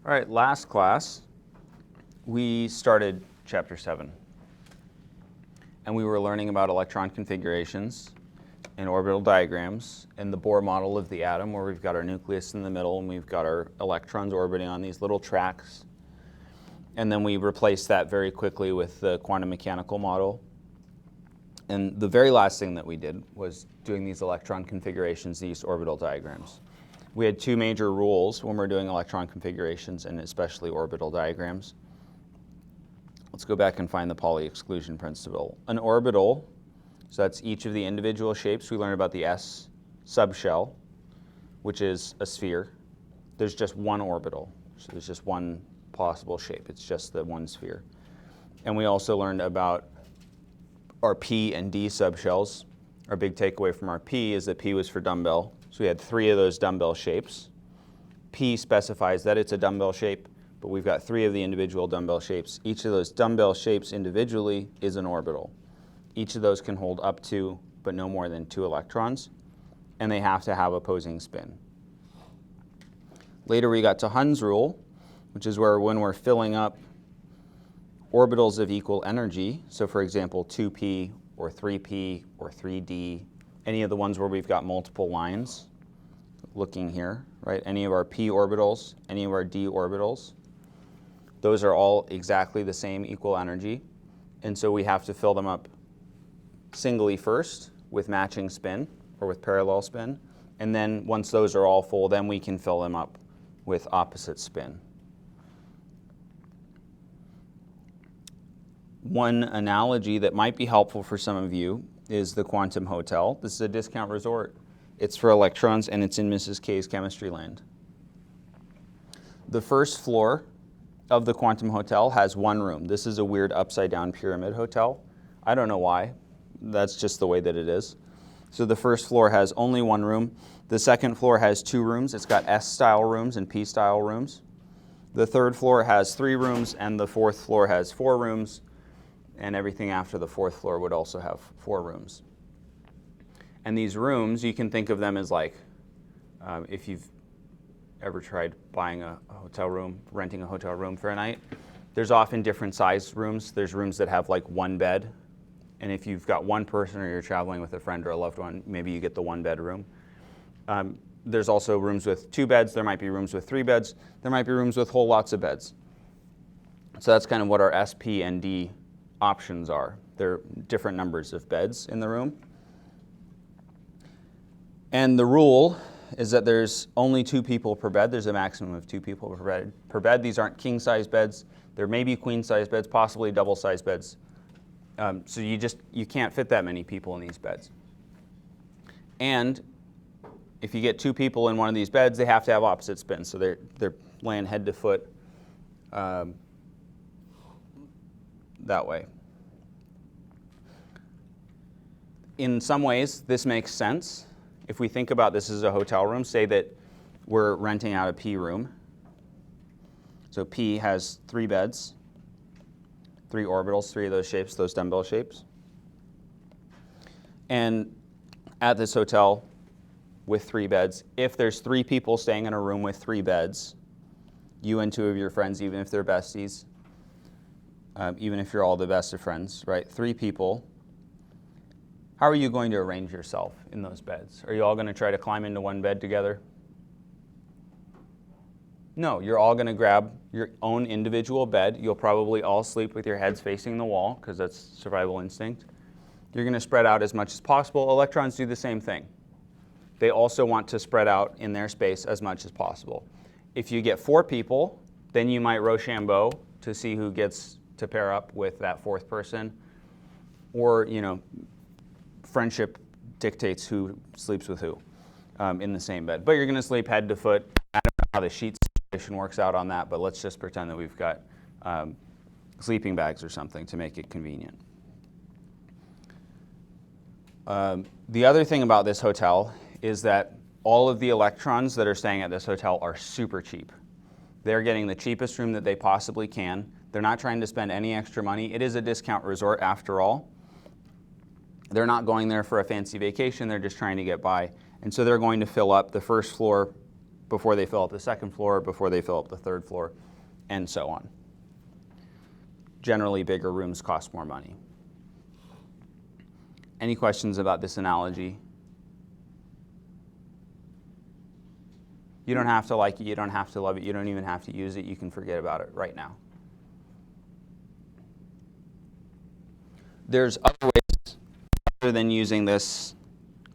All right, last class, we started chapter 7. And we were learning about electron configurations and orbital diagrams and the Bohr model of the atom, where we've got our nucleus in the middle and we've got our electrons orbiting on these little tracks. And then we replaced that very quickly with the quantum mechanical model. And the very last thing that we did was doing these electron configurations, these orbital diagrams. We had two major rules when we're doing electron configurations and especially orbital diagrams. Let's go back and find the Pauli exclusion principle. An orbital, so that's each of the individual shapes. We learned about the S subshell, which is a sphere. There's just one orbital, so there's just one possible shape. It's just the one sphere. And we also learned about our P and D subshells. Our big takeaway from our P is that P was for dumbbell. So we had 3 of those dumbbell shapes. P specifies that it's a dumbbell shape, but we've got 3 of the individual dumbbell shapes. Each of those dumbbell shapes individually is an orbital. Each of those can hold up to, but no more than 2 electrons, and they have to have opposing spin. Later we got to Hund's rule, which is where when we're filling up orbitals of equal energy, so for example 2p or 3p or 3d, any of the ones where we've got multiple lines, looking here, right? Any of our p orbitals, any of our d orbitals, those are all exactly the same equal energy. And so we have to fill them up singly first with matching spin or with parallel spin. And then once those are all full, then we can fill them up with opposite spin. One analogy that might be helpful for some of you is the quantum hotel. This is a discount resort. It's for electrons, and it's in Mrs. K's chemistry land. The first floor of the quantum hotel has 1 room. This is a weird upside-down pyramid hotel. I don't know why. That's just the way that it is. So the first floor has only 1 room. The second floor has 2 rooms. It's got S-style rooms and P-style rooms. The third floor has 3 rooms, and the fourth floor has 4 rooms. And everything after the fourth floor would also have 4 rooms. And these rooms, you can think of them as like, if you've ever tried buying a hotel room, renting a hotel room for a night, there's often different size rooms. There's rooms that have like 1 bed. And if you've got 1 person or you're traveling with a friend or a loved one, maybe you get the 1 bedroom. There's also rooms with 2 beds. There might be rooms with 3 beds. There might be rooms with whole lots of beds. So that's kind of what our S, P, and D options are. There are different numbers of beds in the room. And the rule is that there's only 2 people per bed. There's a maximum of 2 people per bed. These aren't king-size beds. There may be queen-size beds, possibly double-size beds. So you can't fit that many people in these beds. And if you get 2 people in one of these beds, they have to have opposite spin. So they're laying head to foot that way. In some ways, this makes sense. If we think about this as a hotel room, say that we're renting out a P room. So P has 3 beds, 3 orbitals, 3 of those shapes, those dumbbell shapes. And at this hotel with 3 beds, if there's 3 people staying in a room with 3 beds, you and 2 of your friends, even if they're besties, even if you're all the best of friends, right? 3 people. How are you going to arrange yourself in those beds? Are you all going to try to climb into 1 bed together? No, you're all going to grab your own individual bed. You'll probably all sleep with your heads facing the wall, because that's survival instinct. You're going to spread out as much as possible. Electrons do the same thing. They also want to spread out in their space as much as possible. If you get 4 people, then you might Rochambeau to see who gets to pair up with that 4th person, or friendship dictates who sleeps with who in the same bed. But you're going to sleep head to foot. I don't know how the sheet situation works out on that, but let's just pretend that we've got sleeping bags or something to make it convenient. The other thing about this hotel is that all of the electrons that are staying at this hotel are super cheap. They're getting the cheapest room that they possibly can. They're not trying to spend any extra money. It is a discount resort after all. They're not going there for a fancy vacation. They're just trying to get by. And so they're going to fill up the first floor before they fill up the second floor, before they fill up the third floor, and so on. Generally, bigger rooms cost more money. Any questions about this analogy? You don't have to like it, you don't have to love it, you don't even have to use it, you can forget about it right now. There's other ways other than using this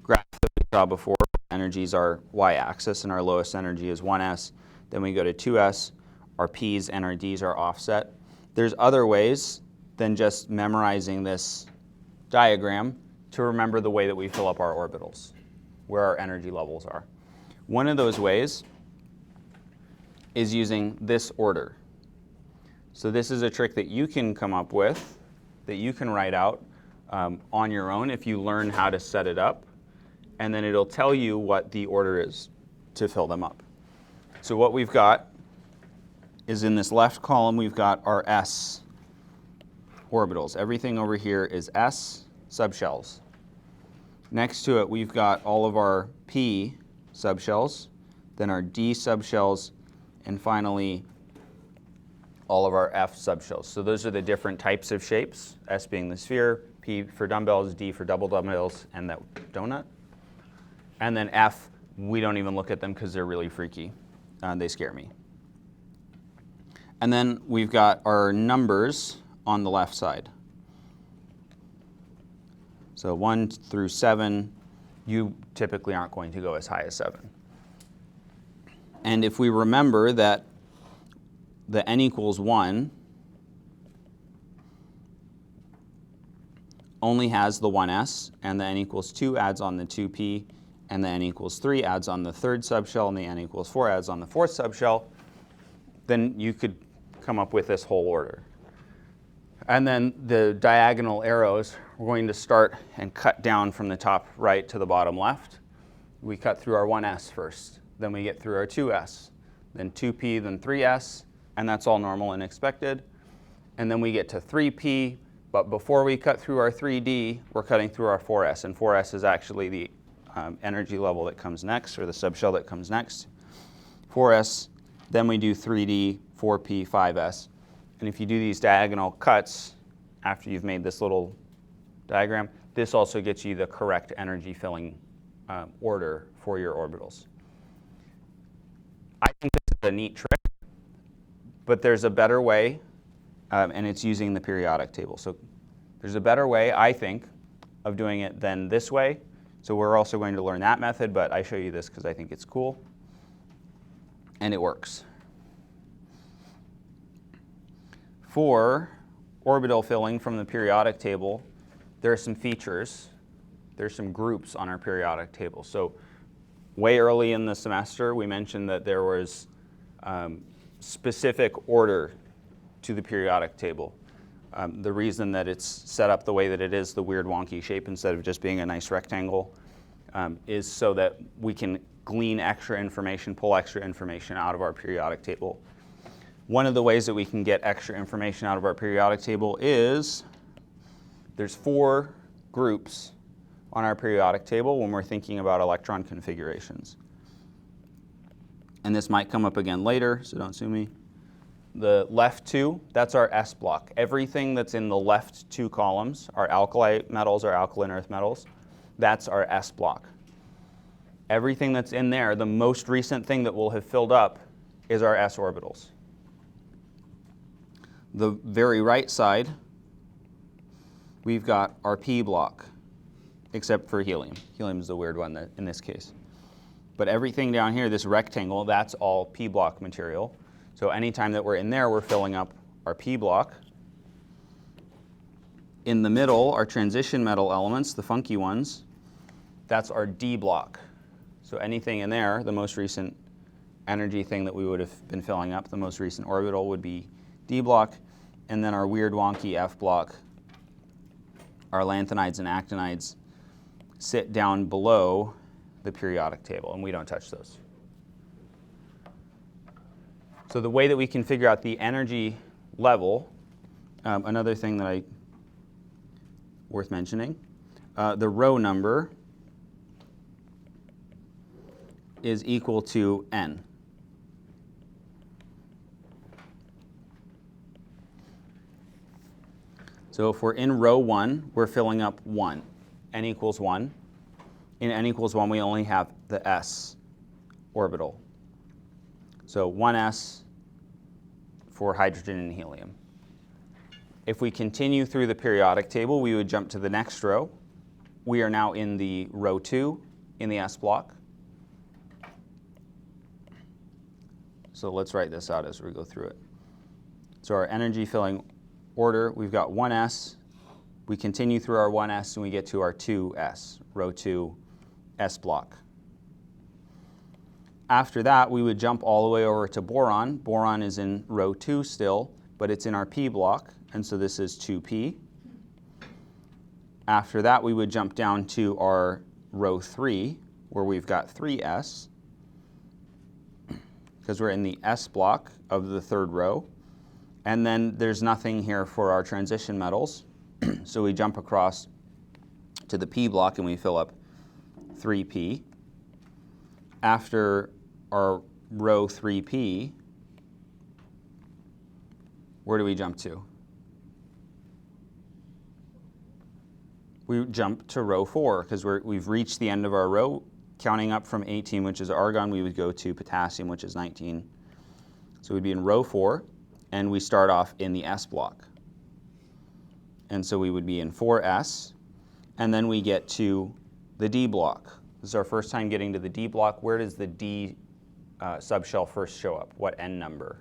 graph that we saw before. Energies are y-axis and our lowest energy is 1s. Then we go to 2s, our p's and our d's are offset. There's other ways than just memorizing this diagram to remember the way that we fill up our orbitals, where our energy levels are. One of those ways is using this order. So this is a trick that you can come up with, that you can write out on your own if you learn how to set it up, and then it'll tell you what the order is to fill them up. So what we've got is in this left column, we've got our s orbitals. Everything over here is s subshells. Next to it, we've got all of our p subshells, then our d subshells, and finally all of our f subshells. So those are the different types of shapes, s being the sphere, p for dumbbells, d for double dumbbells, and that donut. And then f, we don't even look at them because they're really freaky. They scare me. And then we've got our numbers on the left side. So 1 through 7, you typically aren't going to go as high as 7. And if we remember that the n equals 1 only has the 1s, and the n equals 2 adds on the 2p, and the n equals 3 adds on the third subshell, and the n equals 4 adds on the fourth subshell, then you could come up with this whole order. And then the diagonal arrows, we're going to start and cut down from the top right to the bottom left. We cut through our 1s first, then we get through our 2s, then 2p, then 3s, and that's all normal and expected. And then we get to 3p, but before we cut through our 3d, we're cutting through our 4s, and 4s is actually the energy level that comes next, or the subshell that comes next. 4s, then we do 3d, 4p, 5s. And if you do these diagonal cuts after you've made this little diagram, this also gets you the correct energy filling order for your orbitals. I think this is a neat trick, but there's a better way, and it's using the periodic table. So there's a better way, I think, of doing it than this way. So we're also going to learn that method, but I show you this because I think it's cool, and it works. For orbital filling from the periodic table, there are some features. There's some groups on our periodic table. So way early in the semester, we mentioned that there was specific order to the periodic table. The reason that it's set up the way that it is, the weird wonky shape instead of just being a nice rectangle, is so that we can glean extra information, pull extra information out of our periodic table. One of the ways that we can get extra information out of our periodic table is there's 4 groups on our periodic table when we're thinking about electron configurations. And this might come up again later, so don't sue me. The left 2, that's our S block. Everything that's in the left 2 columns, our alkali metals, our alkaline earth metals, that's our S block. Everything that's in there, the most recent thing that will have filled up is our S orbitals. The very right side, we've got our P block, except for helium. Helium is the weird one in this case. But everything down here, this rectangle, that's all P block material. So anytime that we're in there, we're filling up our P block. In the middle, our transition metal elements, the funky ones, that's our D block. So anything in there, the most recent energy thing that we would have been filling up, the most recent orbital would be D block. And then our weird wonky F block, our lanthanides and actinides, sit down below the periodic table, and we don't touch those. So the way that we can figure out the energy level, another thing that worth mentioning, the row number is equal to n. So if we're in row 1, we're filling up 1. N equals 1. In n equals 1, we only have the s orbital. So 1s for hydrogen and helium. If we continue through the periodic table, we would jump to the next row. We are now in the row 2 in the s block. So let's write this out as we go through it. So our energy filling order, we've got 1s. We continue through our 1s and we get to our 2s, row 2, s block. After that, we would jump all the way over to boron. Boron is in row 2 still, but it's in our p block, and so this is 2p. After that, we would jump down to our row 3, where we've got 3s, because we're in the s block of the third row. And then there's nothing here for our transition metals, so we jump across to the p block and we fill up 3p. After our row 3p, where do we jump to? We jump to row 4 because we've reached the end of our row. Counting up from 18, which is argon, we would go to potassium, which is 19. So we'd be in row 4, and we start off in the s block. And so we would be in 4s, and then we get to the d block. This is our first time getting to the d block. Where does the d subshell first show up? What n number?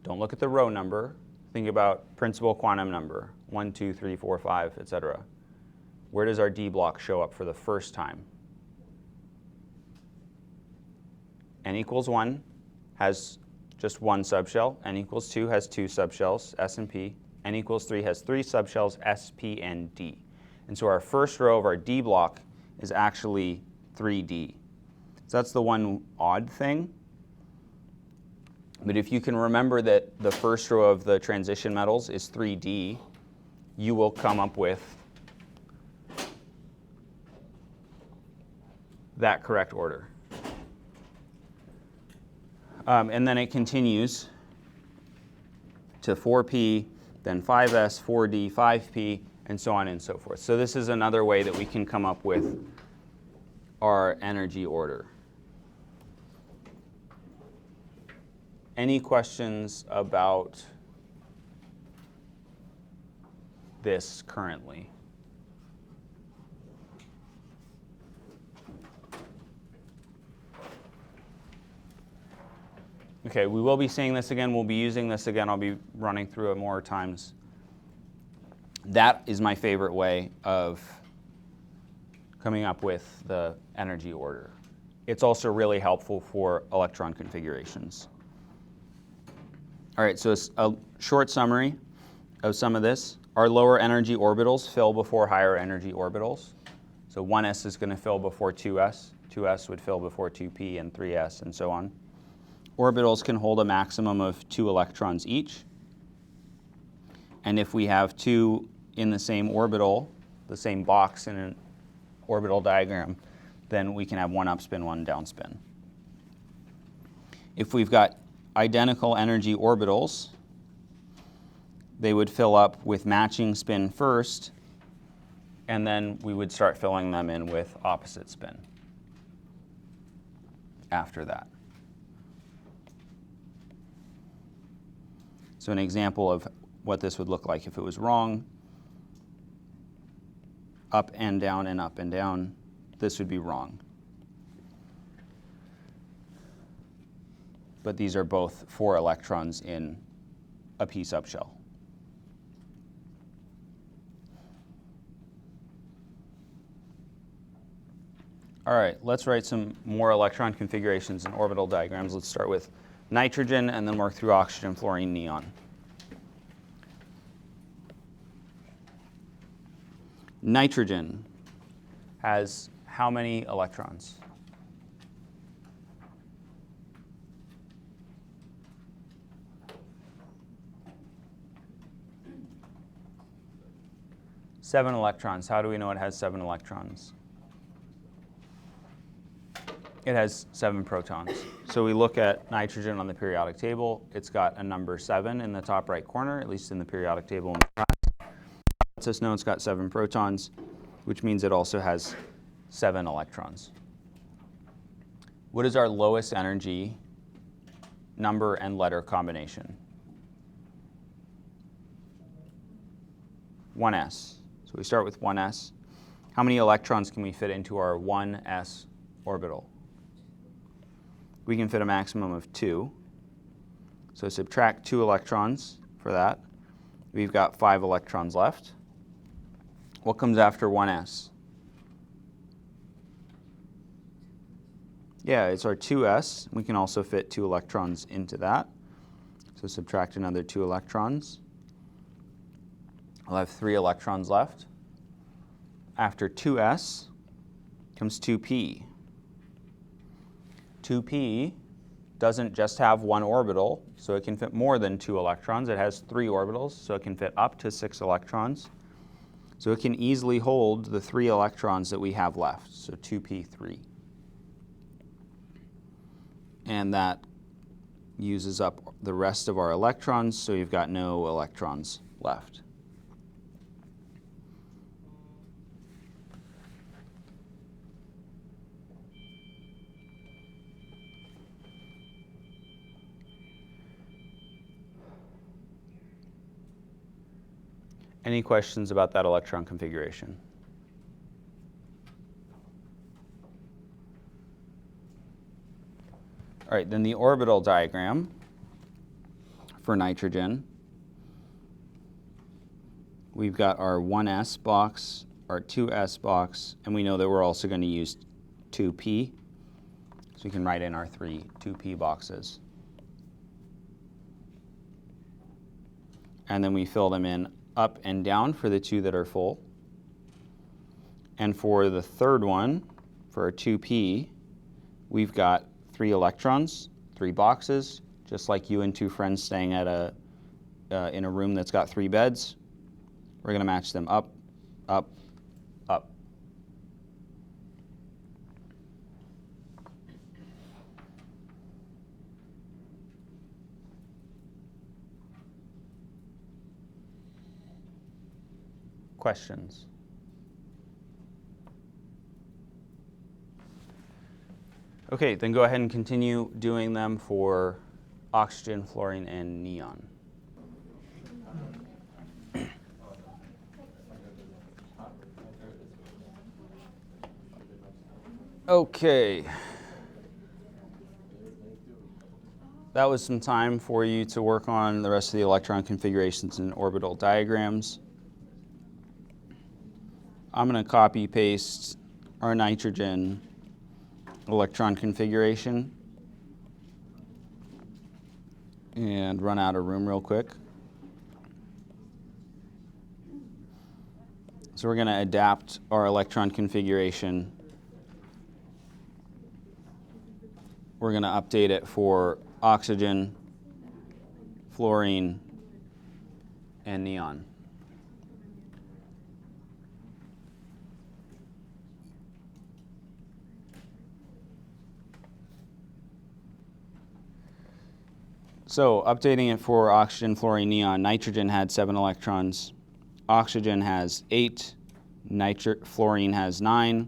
Don't look at the row number. Think about principal quantum number, 1, 2, 3, 4, 5, etc. Where does our d block show up for the first time? N equals 1 has just one subshell. N equals 2 has 2 subshells, S and P. N equals 3 has 3 subshells, S, P, and D. And so our first row of our d block is actually 3d. So that's the one odd thing. But if you can remember that the first row of the transition metals is 3d, you will come up with that correct order. And then it continues to 4p, then 5s, 4d, 5p, and so on and so forth. So this is another way that we can come up with our energy order. Any questions about this currently? Okay, we will be seeing this again. We'll be using this again. I'll be running through it more times. That is my favorite way of coming up with the energy order. It's also really helpful for electron configurations. All right, so it's a short summary of some of this. Our lower energy orbitals fill before higher energy orbitals. So 1s is going to fill before 2s. 2s would fill before 2p and 3s and so on. Orbitals can hold a maximum of 2 electrons each. And if we have 2 in the same orbital, the same box in an orbital diagram, then we can have 1 upspin, 1 downspin. If we've got identical energy orbitals, they would fill up with matching spin first, and then we would start filling them in with opposite spin after that. So an example of what this would look like if it was wrong, up and down and up and down, this would be wrong. But these are both 4 electrons in a p subshell. All right, let's write some more electron configurations and orbital diagrams. Let's start with nitrogen and then work through oxygen, fluorine, neon. Nitrogen has how many electrons? Seven electrons. How do we know it has 7 electrons? It has 7 protons. So we look at nitrogen on the periodic table. It's got a number 7 in the top right corner, at least in the periodic table in the class. Lets us know it's got 7 protons, which means it also has 7 electrons. What is our lowest energy number and letter combination? 1s. So we start with 1s. How many electrons can we fit into our 1s orbital? We can fit a maximum of 2. So subtract 2 electrons for that. We've got 5 electrons left. What comes after 1s? Yeah, it's our 2s. We can also fit 2 electrons into that. So subtract another 2 electrons. I'll have 3 electrons left. After 2s comes 2p. 2p doesn't just have 1 orbital, so it can fit more than 2 electrons. It has 3 orbitals, so it can fit up to 6 electrons. So it can easily hold the 3 electrons that we have left, so 2p3. And that uses up the rest of our electrons, so you've got no electrons left. Any questions about that electron configuration? All right, then the orbital diagram for nitrogen. We've got our 1s box, our 2s box, and we know that we're also going to use 2p. So we can write in our 3 2p boxes. And then we fill them in up and down for the 2 that are full. And for the third one, for our 2p, we've got 3 electrons, 3 boxes, just like you and 2 friends staying at in a room that's got 3 beds. We're going to match them up, up, up. Questions? Okay, then go ahead and continue doing them for oxygen, fluorine, and neon. Okay. That was some time for you to work on the rest of the electron configurations and orbital diagrams. I'm going to copy paste our nitrogen electron configuration and run out of room real quick. So we're going to adapt our electron configuration. We're going to update it for oxygen, fluorine, and neon. So updating it for oxygen, fluorine, neon, nitrogen had 7 electrons, oxygen has 8, fluorine has 9,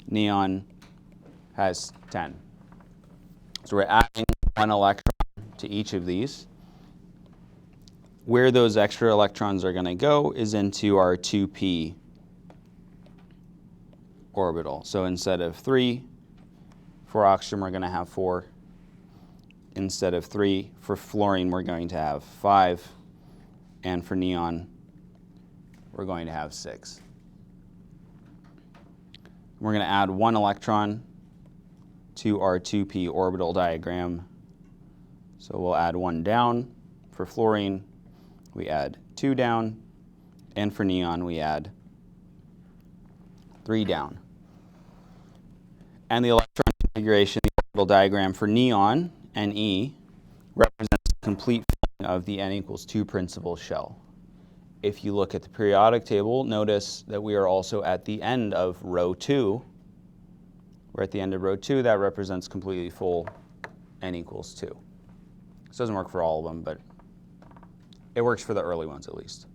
neon has 10. So we're adding 1 electron to each of these. Where those extra electrons are going to go is into our 2p orbital. So instead of 3, for oxygen we're going to have 4. Instead of 3, for fluorine we're going to have 5, and for neon we're going to have 6. We're going to add 1 electron to our 2p orbital diagram. So we'll add 1 down. For fluorine we add 2 down, and for neon we add 3 down. And the electron configuration, the orbital diagram for neon, Ne, represents the complete filling of the n equals 2 principal shell. If you look at the periodic table, notice that we are also at the end of row 2. We're at the end of row 2. That represents completely full n equals 2. This doesn't work for all of them, but it works for the early ones at least.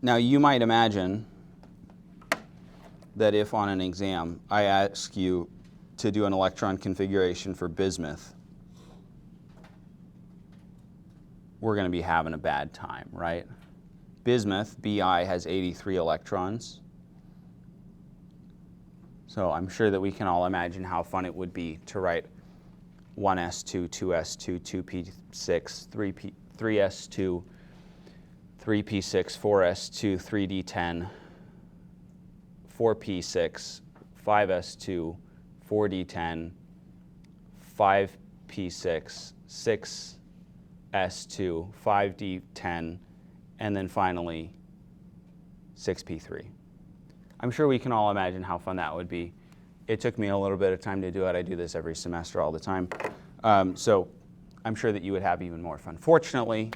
Now you might imagine that if on an exam I ask you to do an electron configuration for bismuth, we're going to be having a bad time, right? Bismuth, Bi, has 83 electrons. So I'm sure that we can all imagine how fun it would be to write 1s2, 2s2, 2p6, 3s2, 3p6, 4s2, 3d10, 4p6, 5s2, 4d10, 5p6, 6s2, 5d10, and then finally 6p3. I'm sure we can all imagine how fun that would be. It took me a little bit of time to do it. I do this every semester all the time. So I'm sure that you would have even more fun. Fortunately,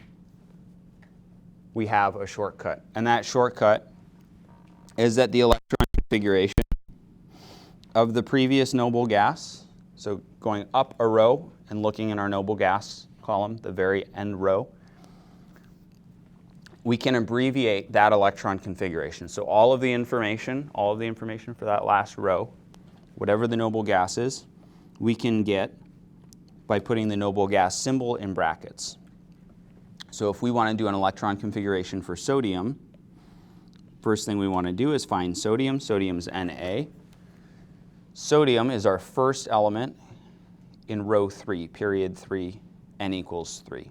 we have a shortcut. And that shortcut is that the electron configuration of the previous noble gas, so going up a row and looking in our noble gas column, the very end row, we can abbreviate that electron configuration. So all of the information for that last row, whatever the noble gas is, we can get by putting the noble gas symbol in brackets. So if we want to do an electron configuration for sodium, first thing we want to do is find sodium. Sodium is Na. Sodium is our first element in row 3, period 3, n equals 3.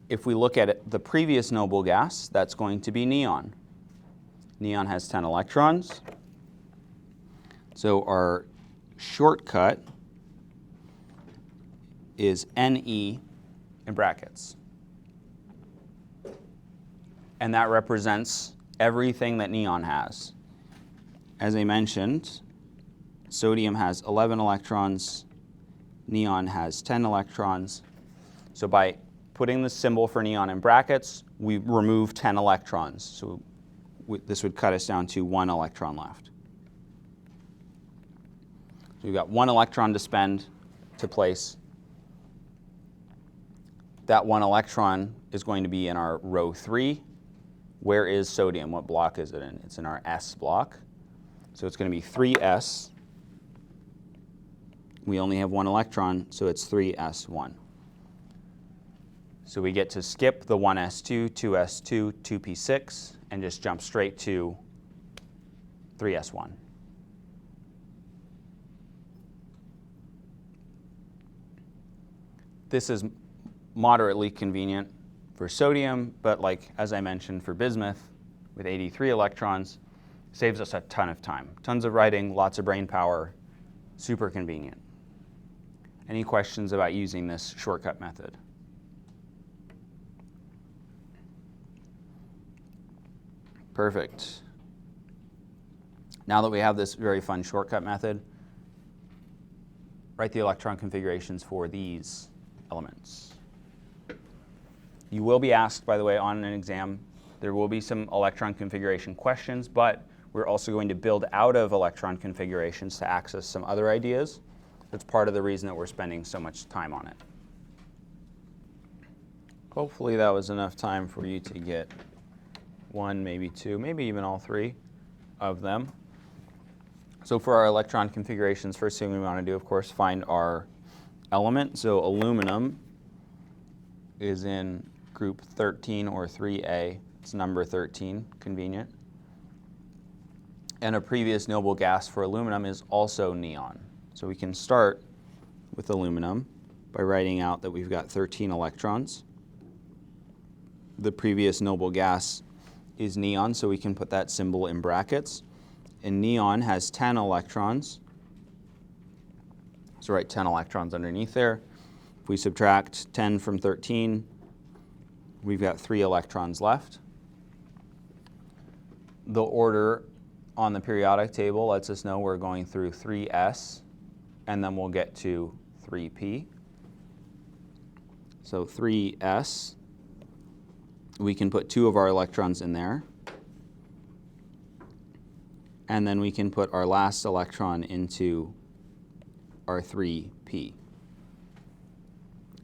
If we look at it, the previous noble gas, that's going to be neon. Neon has 10 electrons. So our shortcut is Ne in brackets. And that represents everything that neon has. As I mentioned, sodium has 11 electrons, neon has 10 electrons. So by putting the symbol for neon in brackets, we remove 10 electrons. So this would cut us down to 1 electron left. So we've got 1 electron to spend to place. That 1 electron is going to be in our row 3. Where is sodium? What block is it in? It's in our S block. So it's going to be 3s. We only have 1 electron, so it's 3s1. So we get to skip the 1s2, 2s2, 2p6, and just jump straight to 3s1. This is moderately convenient for sodium, but as I mentioned, for bismuth, with 83 electrons, saves us a ton of time. Tons of writing, lots of brain power, super convenient. Any questions about using this shortcut method? Perfect. Now that we have this very fun shortcut method, write the electron configurations for these elements. You will be asked, by the way, on an exam, there will be some electron configuration questions, but we're also going to build out of electron configurations to access some other ideas. That's part of the reason that we're spending so much time on it. Hopefully that was enough time for you to get 1, maybe 2, maybe even all 3 of them. So for our electron configurations, first thing we want to do, of course, find our element. So aluminum is in group 13 or 3A. It's number 13, convenient. And a previous noble gas for aluminum is also neon. So we can start with aluminum by writing out that we've got 13 electrons. The previous noble gas is neon, so we can put that symbol in brackets. And neon has 10 electrons. So write 10 electrons underneath there. If we subtract 10 from 13, we've got 3 electrons left. The order on the periodic table lets us know we're going through 3s, and then we'll get to 3p. So 3s, we can put 2 of our electrons in there. and then we can put our last electron into our 3p.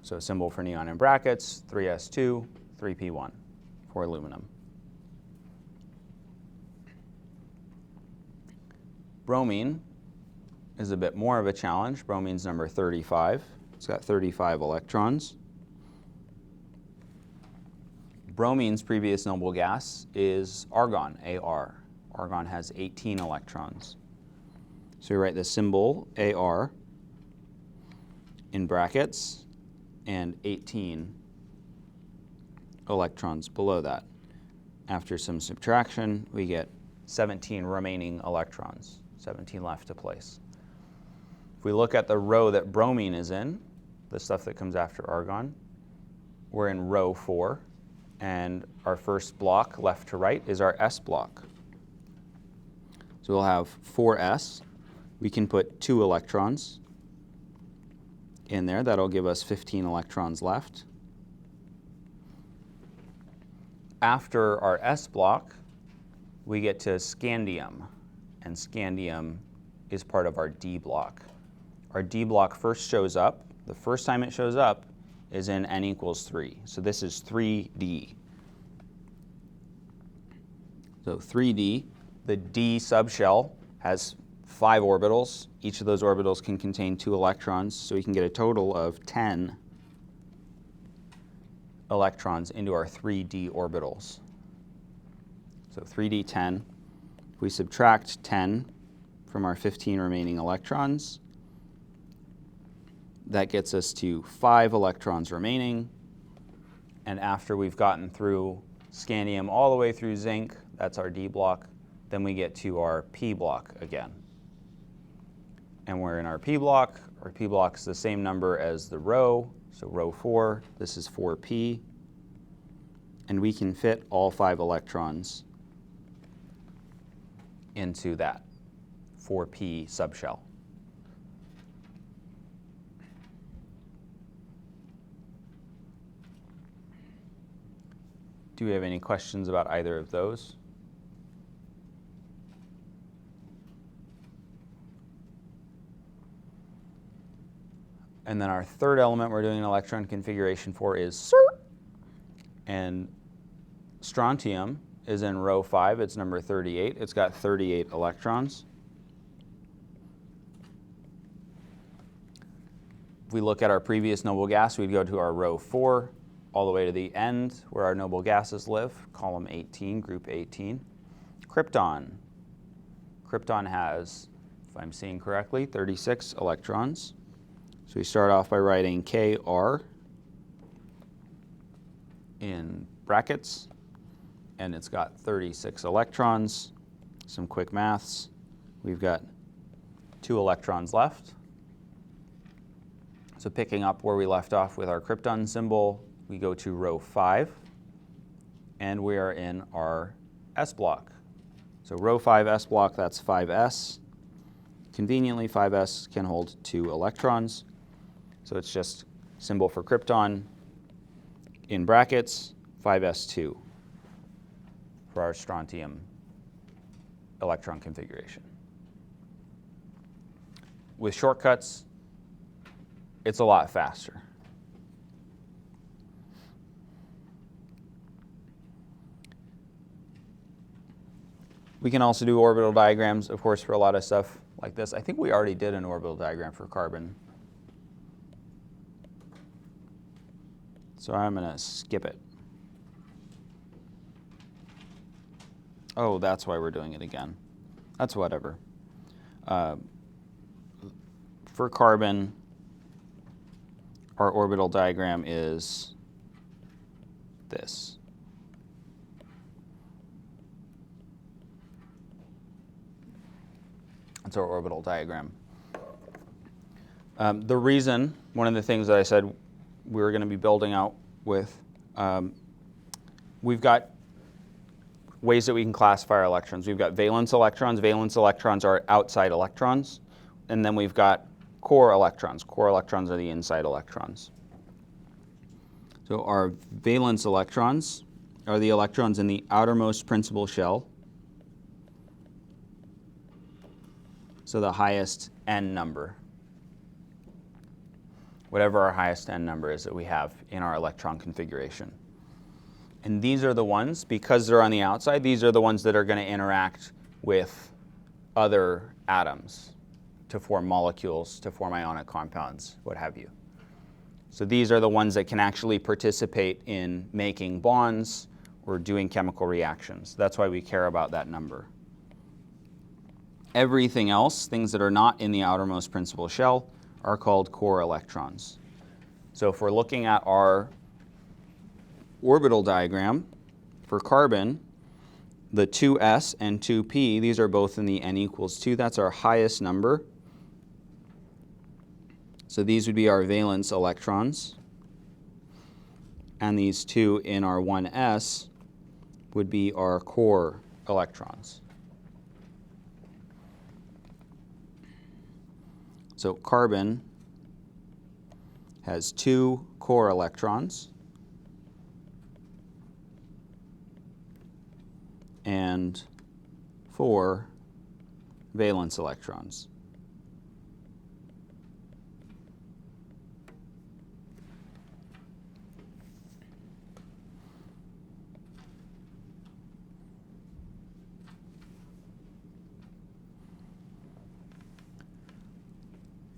So symbol for neon in brackets, 3s2, 3p1 for aluminum. Bromine is a bit more of a challenge. Bromine's number 35. It's got 35 electrons. Bromine's previous noble gas is argon, Ar. Argon has 18 electrons. So we write the symbol Ar in brackets and 18 electrons below that. After some subtraction, we get 17 remaining electrons, 17 left to place. If we look at the row that bromine is in, the stuff that comes after argon, we're in row 4, and our first block left to right is our S block. So we'll have 4s. We can put 2 electrons in there. That'll give us 15 electrons left. After our S block, we get to scandium, and scandium is part of our D block. Our D block first shows up. The first time it shows up is in n equals 3. So this is 3D. So 3D, the D subshell has 5 orbitals. Each of those orbitals can contain 2 electrons, so we can get a total of 10 electrons into our 3D orbitals. So 3D10. If we subtract 10 from our 15 remaining electrons, that gets us to 5 electrons remaining. And after we've gotten through scandium all the way through zinc, that's our D block, then we get to our P block again. And we're in our P block. Our P block is the same number as the row, so row 4, this is 4p. And we can fit all 5 electrons into that 4p subshell. Do we have any questions about either of those? And then our third element we're doing an electron configuration for is SIR. And strontium is in row 5. It's number 38. It's got 38 electrons. If we look at our previous noble gas, we'd go to our row 4, all the way to the end where our noble gases live, column 18, group 18. Krypton. Krypton has, if I'm seeing correctly, 36 electrons. So we start off by writing Kr in brackets, and it's got 36 electrons. Some quick maths. We've got 2 electrons left. So picking up where we left off with our krypton symbol, we go to row 5, and we are in our S block. So row 5 S block, that's 5s. Conveniently, 5s can hold 2 electrons. So it's just symbol for krypton in brackets, 5s2 for our strontium electron configuration. With shortcuts, it's a lot faster. We can also do orbital diagrams, of course, for a lot of stuff like this. I think we already did an orbital diagram for carbon. So I'm going to skip it. Oh, that's why we're doing it again. That's whatever. For carbon, our orbital diagram is this. That's our orbital diagram. The reason, one of the things that I said we were going to be building out with, we've got ways that we can classify our electrons. We've got valence electrons. Valence electrons are outside electrons. And then we've got core electrons. Core electrons are the inside electrons. So our valence electrons are the electrons in the outermost principal shell. So the highest n number, whatever our highest n number is that we have in our electron configuration. And these are the ones, because they're on the outside, these are the ones that are going to interact with other atoms to form molecules, to form ionic compounds, what have you. So these are the ones that can actually participate in making bonds or doing chemical reactions. That's why we care about that number. Everything else, things that are not in the outermost principal shell, are called core electrons. So if we're looking at our orbital diagram for carbon, the 2s and 2p, these are both in the n equals 2. That's our highest number. So these would be our valence electrons. And these two in our 1s would be our core electrons. So carbon has 2 core electrons and 4 valence electrons.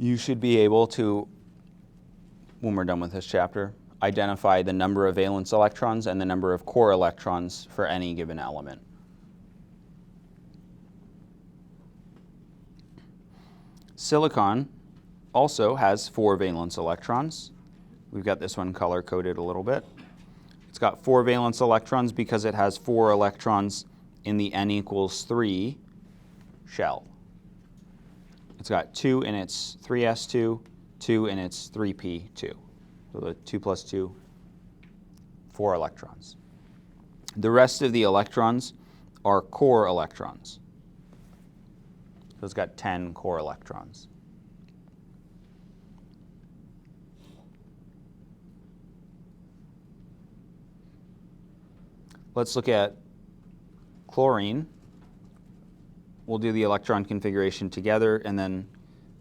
You should be able to, when we're done with this chapter, identify the number of valence electrons and the number of core electrons for any given element. Silicon also has 4 valence electrons. We've got this one color-coded a little bit. It's got 4 valence electrons because it has 4 electrons in the n equals 3 shell. It's got 2 in its 3s2, 2 in its 3p2. So the 2 plus 2, 4 electrons. The rest of the electrons are core electrons. So it's got 10 core electrons. Let's look at chlorine. We'll do the electron configuration together and then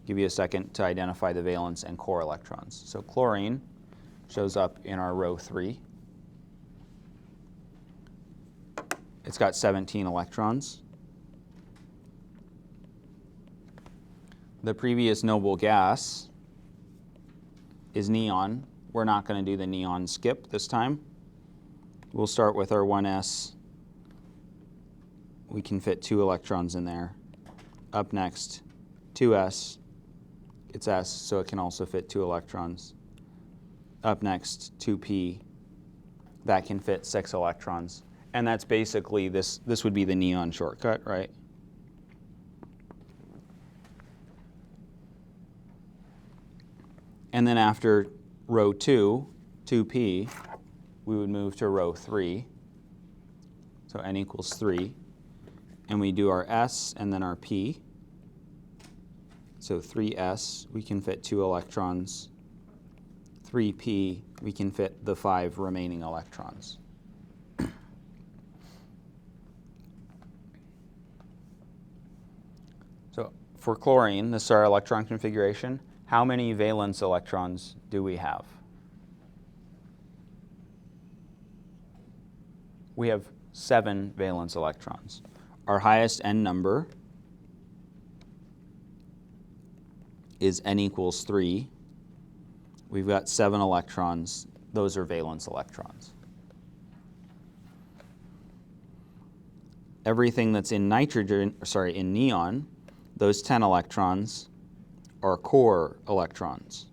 give you a second to identify the valence and core electrons. So chlorine shows up in our row 3. It's got 17 electrons. The previous noble gas is neon. We're not going to do the neon skip this time. We'll start with our 1s. We can fit 2 electrons in there. Up next, 2s. It's s, so it can also fit 2 electrons. Up next, 2p. That can fit 6 electrons. And that's basically, this would be the neon shortcut, right? And then after row 2, 2p, we would move to row 3. So n equals 3. And we do our s and then our p. So 3s, we can fit 2 electrons. 3p, we can fit the 5 remaining electrons. So for chlorine, this is our electron configuration. How many valence electrons do we have? We have 7 valence electrons. Our highest n number is n equals 3. We've got 7 electrons. Those are valence electrons. Everything that's in in neon, those 10 electrons are core electrons.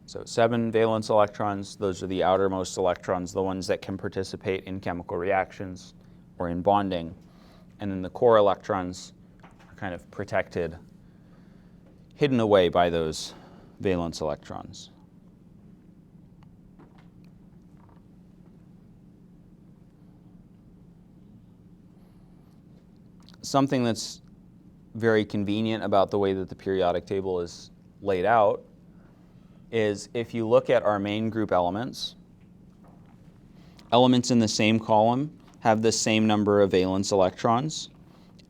So 7 valence electrons, those are the outermost electrons, the ones that can participate in chemical reactions or in bonding. And then the core electrons are kind of protected, hidden away by those valence electrons. Something that's very convenient about the way that the periodic table is laid out is if you look at our main group elements, elements in the same column have the same number of valence electrons,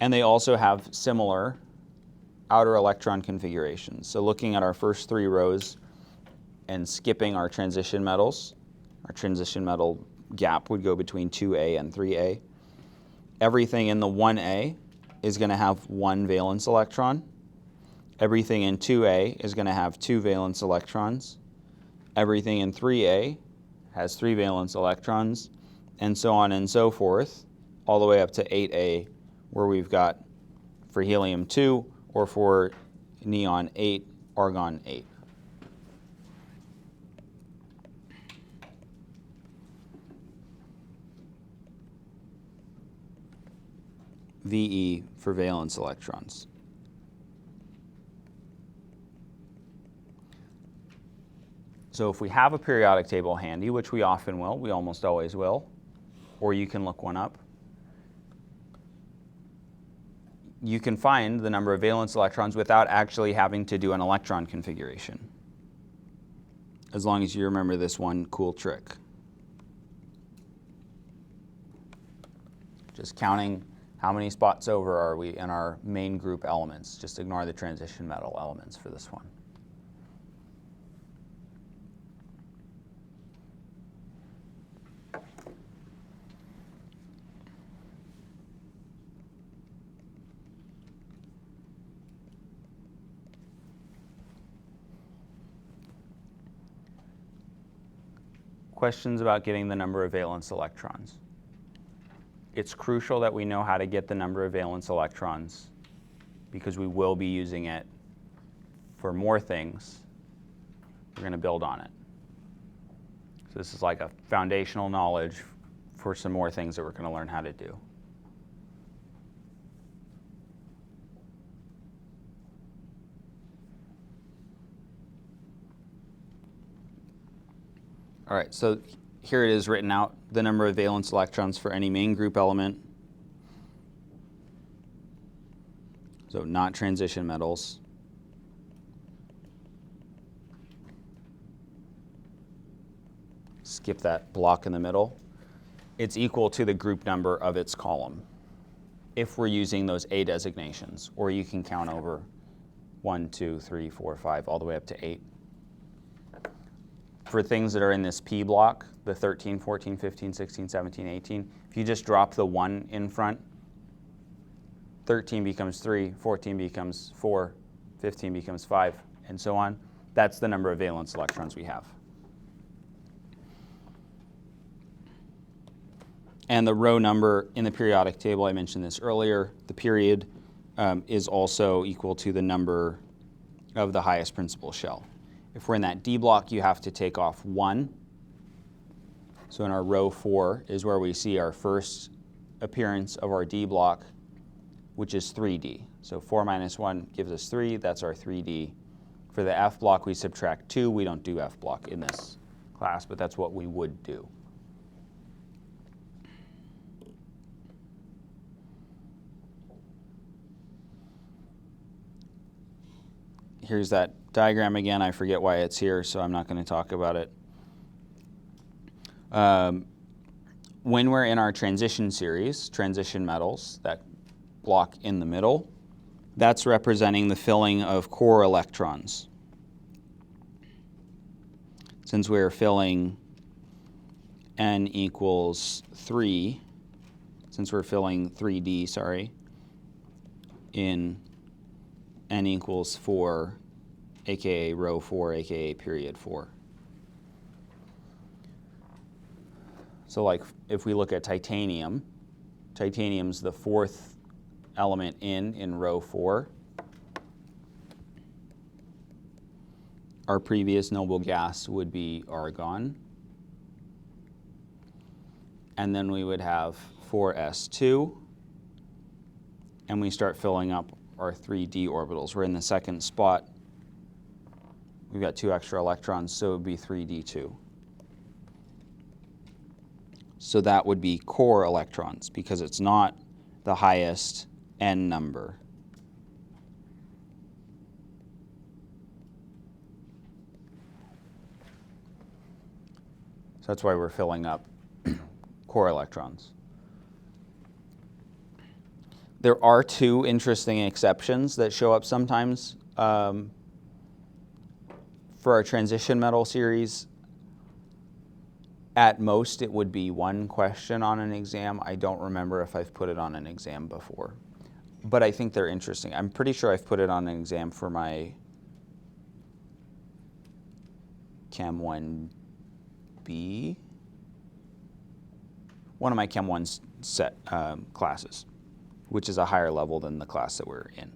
and they also have similar outer electron configurations. So looking at our first three rows and skipping our transition metals, our transition metal gap would go between 2A and 3A. Everything in the 1A is going to have one valence electron. Everything in 2A is going to have two valence electrons. Everything in 3A has three valence electrons, and so on and so forth, all the way up to 8A, where we've got for helium-2 or for neon-8, argon-8. VE for valence electrons. So if we have a periodic table handy, which we often will, we almost always will, or you can look one up, you can find the number of valence electrons without actually having to do an electron configuration, as long as you remember this one cool trick. Just counting how many spots over are we in our main group elements. Just ignore the transition metal elements for this one. Questions about getting the number of valence electrons. It's crucial that we know how to get the number of valence electrons because we will be using it for more things. We're going to build on it. So this is like a foundational knowledge for some more things that we're going to learn how to do. All right, so here it is written out, the number of valence electrons for any main group element. So not transition metals. Skip that block in the middle. It's equal to the group number of its column if we're using those A designations, or you can count over 1, 2, 3, 4, 5, all the way up to 8. For things that are in this P block, the 13, 14, 15, 16, 17, 18, if you just drop the 1 in front, 13 becomes 3, 14 becomes 4, 15 becomes 5, and so on. That's the number of valence electrons we have. And the row number in the periodic table, I mentioned this earlier, the period is also equal to the number of the highest principal shell. If we're in that D block, you have to take off 1. So in our row 4 is where we see our first appearance of our D block, which is 3D. So 4 minus 1 gives us 3. That's our 3D. For the F block, we subtract 2. We don't do F block in this class, but that's what we would do. Here's that diagram again. I forget why it's here, so I'm not going to talk about it. When we're in our transition series, transition metals, that block in the middle, that's representing the filling of core electrons. Since we're filling N equals 3, since we're filling 3D, sorry, in N equals 4, aka row 4, aka period 4. So like if we look at titanium, titanium's the 4th element in row 4. Our previous noble gas would be argon. And then we would have 4s2, and we start filling up our 3d orbitals. We're in the second spot. We've got 2 extra electrons, so it would be 3d2. So that would be core electrons because it's not the highest N number. So that's why we're filling up core electrons. There are two interesting exceptions that show up sometimes. For our transition metal series, at most it would be one question on an exam. I don't remember if I've put it on an exam before, but I think they're interesting. I'm pretty sure I've put it on an exam for my Chem 1B, one of my Chem 1 set classes, which is a higher level than the class that we're in.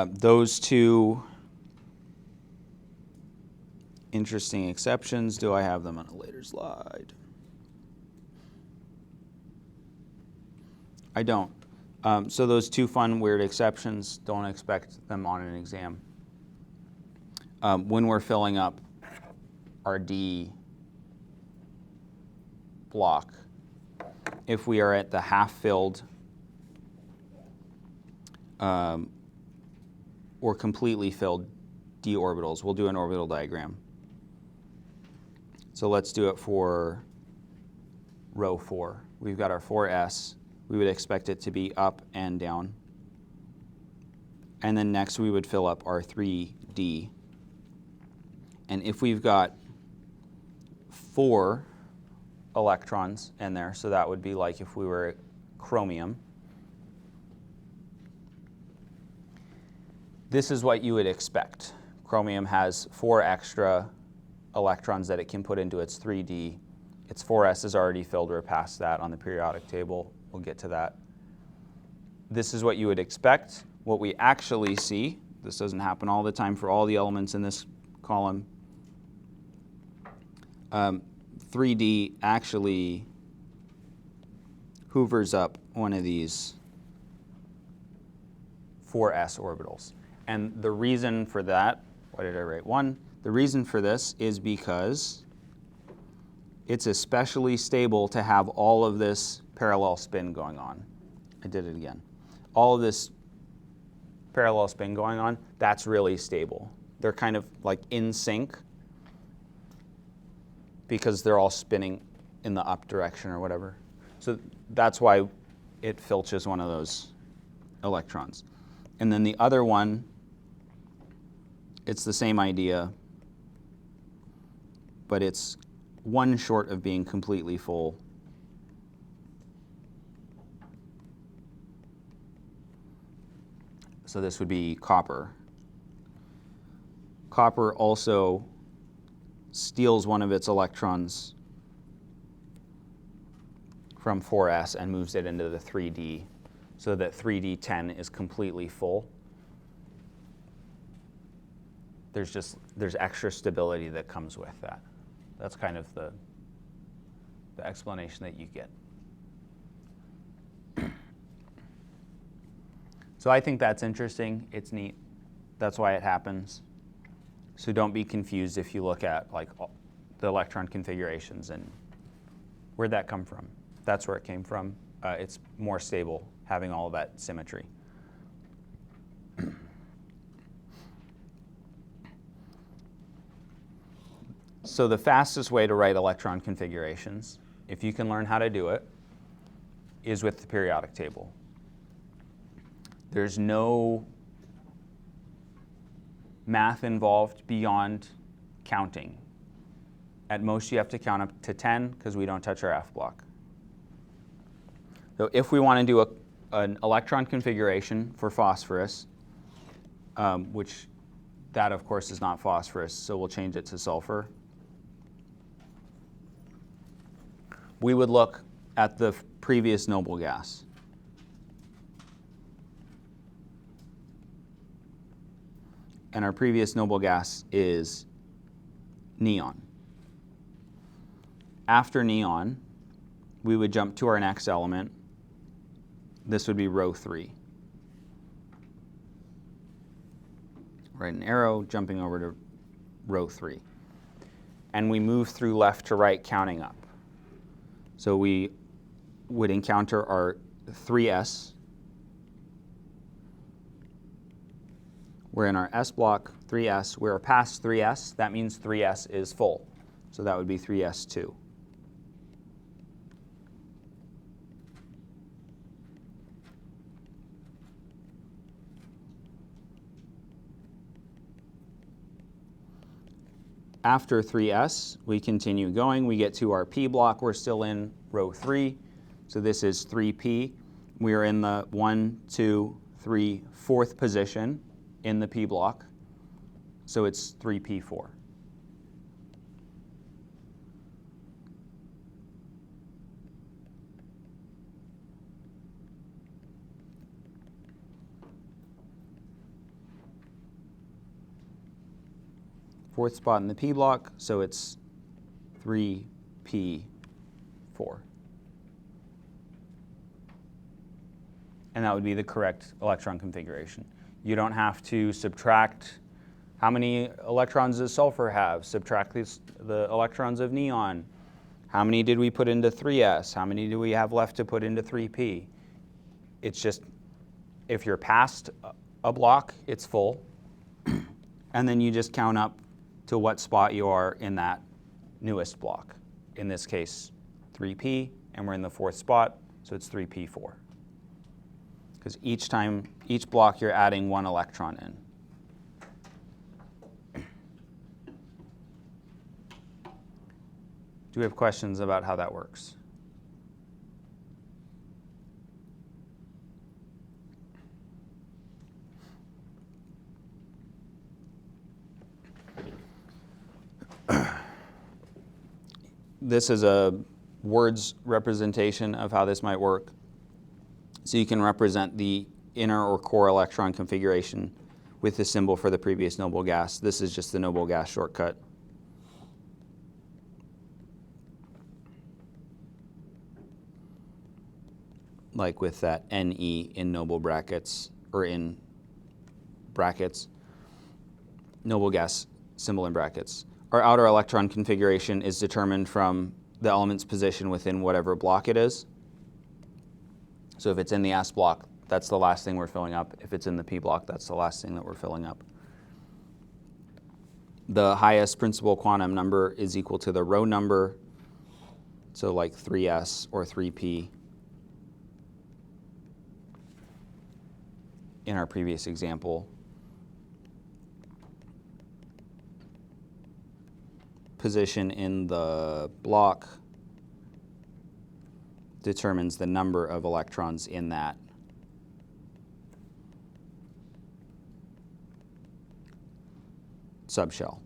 Those two interesting exceptions, do I have them on a later slide? I don't. So those two fun, weird exceptions, don't expect them on an exam. When we're filling up our D block, if we are at the half-filled or completely filled d orbitals, we'll do an orbital diagram. So let's do it for row 4. We've got our 4s. We would expect it to be up and down. And then next we would fill up our 3d. And if we've got 4 electrons in there, so that would be like if we were at chromium, this is what you would expect. Chromium has 4 extra electrons that it can put into its 3d. Its 4s is already filled. We're past that on the periodic table. We'll get to that. This is what you would expect. What we actually see, this doesn't happen all the time for all the elements in this column, 3d actually hoovers up one of these 4s orbitals. And the reason for that, why did I write 1? The reason for this is because it's especially stable to have all of this parallel spin going on. I did it again. All of this parallel spin going on, that's really stable. They're kind of like in sync because they're all spinning in the up direction or whatever. So that's why it filches one of those electrons. And then the other one, it's the same idea, but it's one short of being completely full. So this would be copper. Copper also steals one of its electrons from 4s and moves it into the 3d, so that 3d10 is completely full. There's extra stability that comes with that. That's kind of the explanation that you get. So I think that's interesting. It's neat. That's why it happens. So don't be confused if you look at like the electron configurations and where'd that come from? That's where it came from. It's more stable having all of that symmetry. So the fastest way to write electron configurations, if you can learn how to do it, is with the periodic table. There's no math involved beyond counting. At most, you have to count up to 10 because we don't touch our F block. So if we want to do an electron configuration for phosphorus, which that, of course, is not phosphorus, so we'll change it to sulfur. We would look at the previous noble gas. And our previous noble gas is neon. After neon, we would jump to our next element. This would be row 3. Write an arrow, jumping over to row 3. And we move through left to right, counting up. So we would encounter our 3s, We're in our S block, 3s. We're past 3s. That means 3s is full. So that would be 3s2. After 3s, we continue going. We get to our P block. We're still in row 3. So this is 3p. We are in the 1, 2, 3, 4th position in the P block. So it's 3p4. Fourth spot in the P block, so it's 3p4. And that would be the correct electron configuration. You don't have to subtract how many electrons does sulfur have, subtract the electrons of neon. How many did we put into 3s? How many do we have left to put into 3p? It's just, if you're past a block, it's full. And then you just count up to what spot you are in that newest block. In this case, 3p, and we're in the 4th spot, so it's 3p4. Because each block you're adding 1 electron in. Do we have questions about how that works? This is a words representation of how this might work. So you can represent the inner or core electron configuration with the symbol for the previous noble gas. This is just the noble gas shortcut. Like with that Ne in noble brackets, or in brackets, noble gas symbol in brackets. Our outer electron configuration is determined from the element's position within whatever block it is. So if it's in the S block, that's the last thing we're filling up. If it's in the P block, that's the last thing that we're filling up. The highest principal quantum number is equal to the row number, so like 3s or 3p in our previous example. Position in the block determines the number of electrons in that subshell.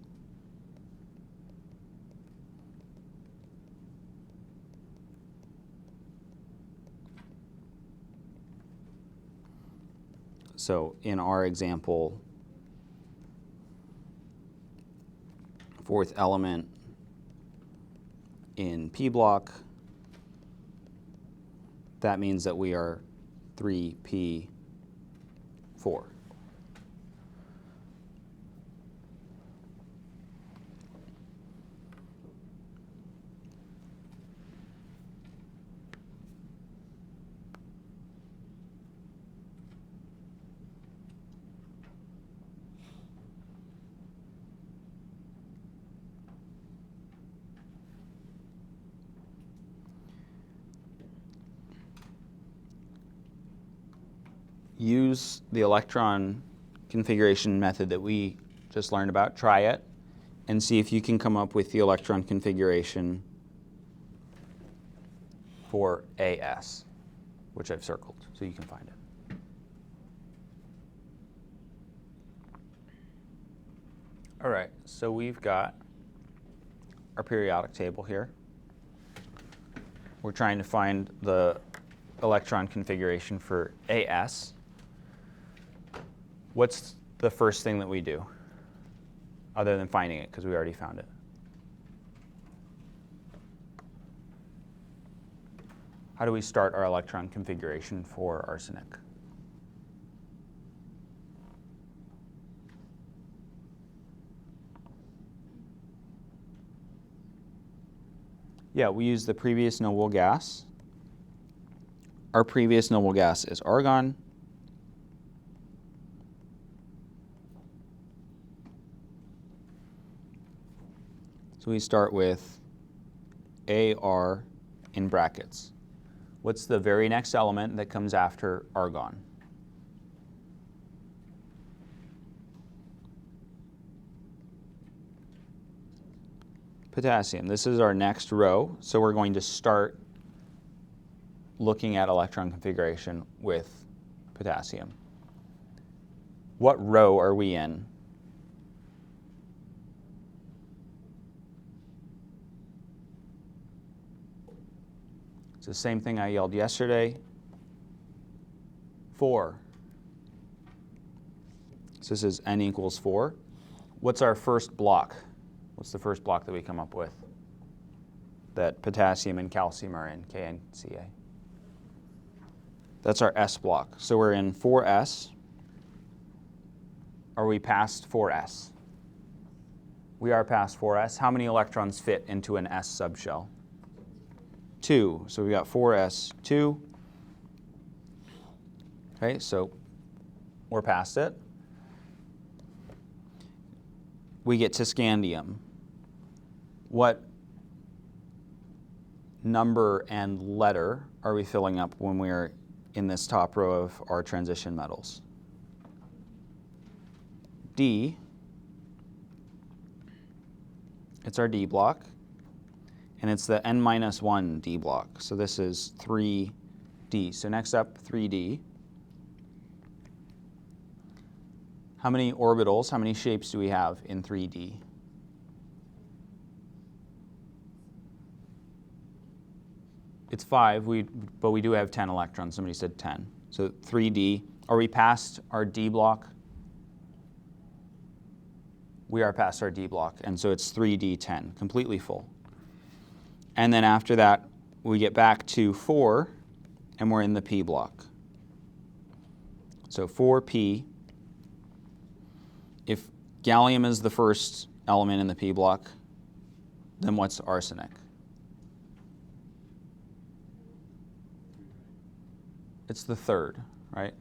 So in our example, 4th element in P block, that means that we are 3p4. Use the electron configuration method that we just learned about, try it, and see if you can come up with the electron configuration for AS, which I've circled so you can find it. All right, so we've got our periodic table here. We're trying to find the electron configuration for AS. What's the first thing that we do, other than finding it, because we already found it? How do we start our electron configuration for arsenic? Yeah, we use the previous noble gas. Our previous noble gas is argon. So we start with AR in brackets. What's the very next element that comes after argon? Potassium. This is our next row, so we're going to start looking at electron configuration with potassium. What row are we in? It's the same thing I yelled yesterday. 4. So this is n equals 4. What's our first block? What's the first block that we come up with that potassium and calcium are in, K and Ca? That's our S block. So we're in 4s. Are we past 4s? We are past 4s. How many electrons fit into an S subshell? 2. So we got 4s2. Okay, so we're past it. We get to scandium. What number and letter are we filling up when we're in this top row of our transition metals? D. It's our D block, and it's the n-1 D block. So this is 3D. So next up, 3D. How many orbitals, how many shapes do we have in 3D? It's 5, but we do have 10 electrons. Somebody said 10. So 3D. Are we past our D block? We are past our D block, and so it's 3D10, completely full. And then after that, we get back to 4, and we're in the P block. So 4P. If gallium is the first element in the P block, then what's arsenic? It's the third, right?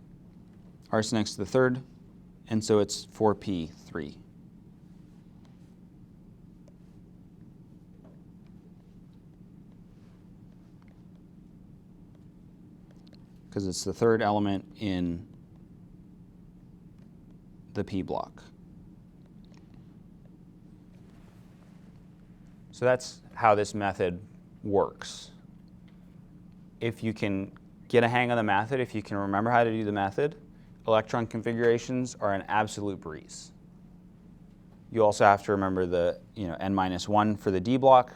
Arsenic's the third, and so it's 4P3. Because it's the third element in the P block. So that's how this method works. If you can get a hang of the method, if you can remember how to do the method, electron configurations are an absolute breeze. You also have to remember the n-1 for the D block,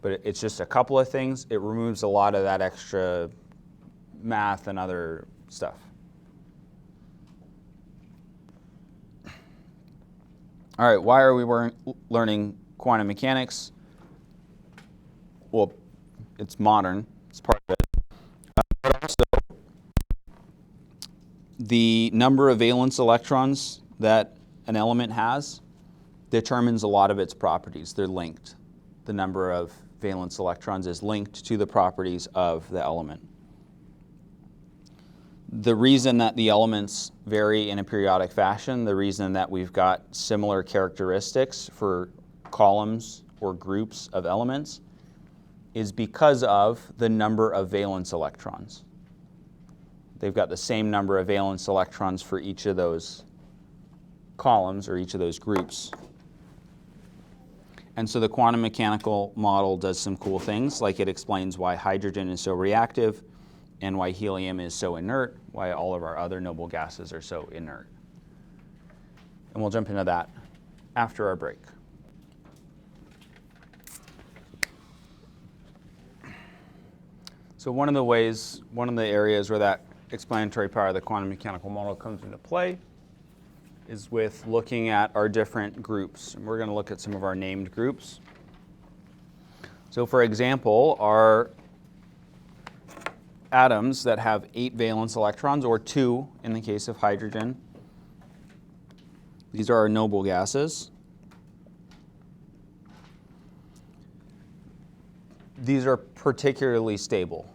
but it's just a couple of things. It removes a lot of that extra math and other stuff. All right, why are we learning quantum mechanics? Well, it's modern, it's part of it. But also, the number of valence electrons that an element has determines a lot of its properties. They're linked. The number of valence electrons is linked to the properties of the element. The reason that the elements vary in a periodic fashion, the reason that we've got similar characteristics for columns or groups of elements, is because of the number of valence electrons. They've got the same number of valence electrons for each of those columns or each of those groups. And so the quantum mechanical model does some cool things, like it explains why hydrogen is so reactive and why helium is so inert, why all of our other noble gases are so inert. And we'll jump into that after our break. So one of the areas where that explanatory power of the quantum mechanical model comes into play is with looking at our different groups. And we're going to look at some of our named groups. So for example, our atoms that have 8 valence electrons, or 2 in the case of hydrogen. These are our noble gases. These are particularly stable.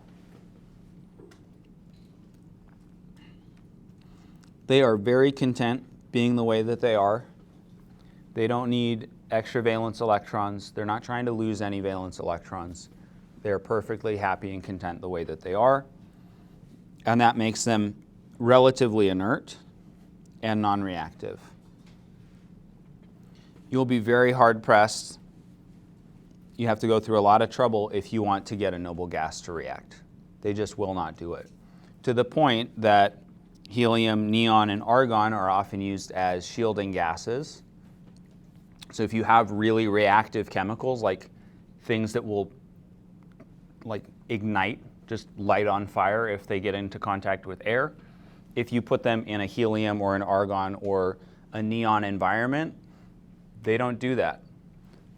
They are very content being the way that they are. They don't need extra valence electrons. They're not trying to lose any valence electrons. They're perfectly happy and content the way that they are. And that makes them relatively inert and non-reactive. You'll be very hard-pressed. You have to go through a lot of trouble if you want to get a noble gas to react. They just will not do it. To the point that helium, neon, and argon are often used as shielding gases. So if you have really reactive chemicals, like things that will ignite, just light on fire if they get into contact with air, if you put them in a helium or an argon or a neon environment, they don't do that.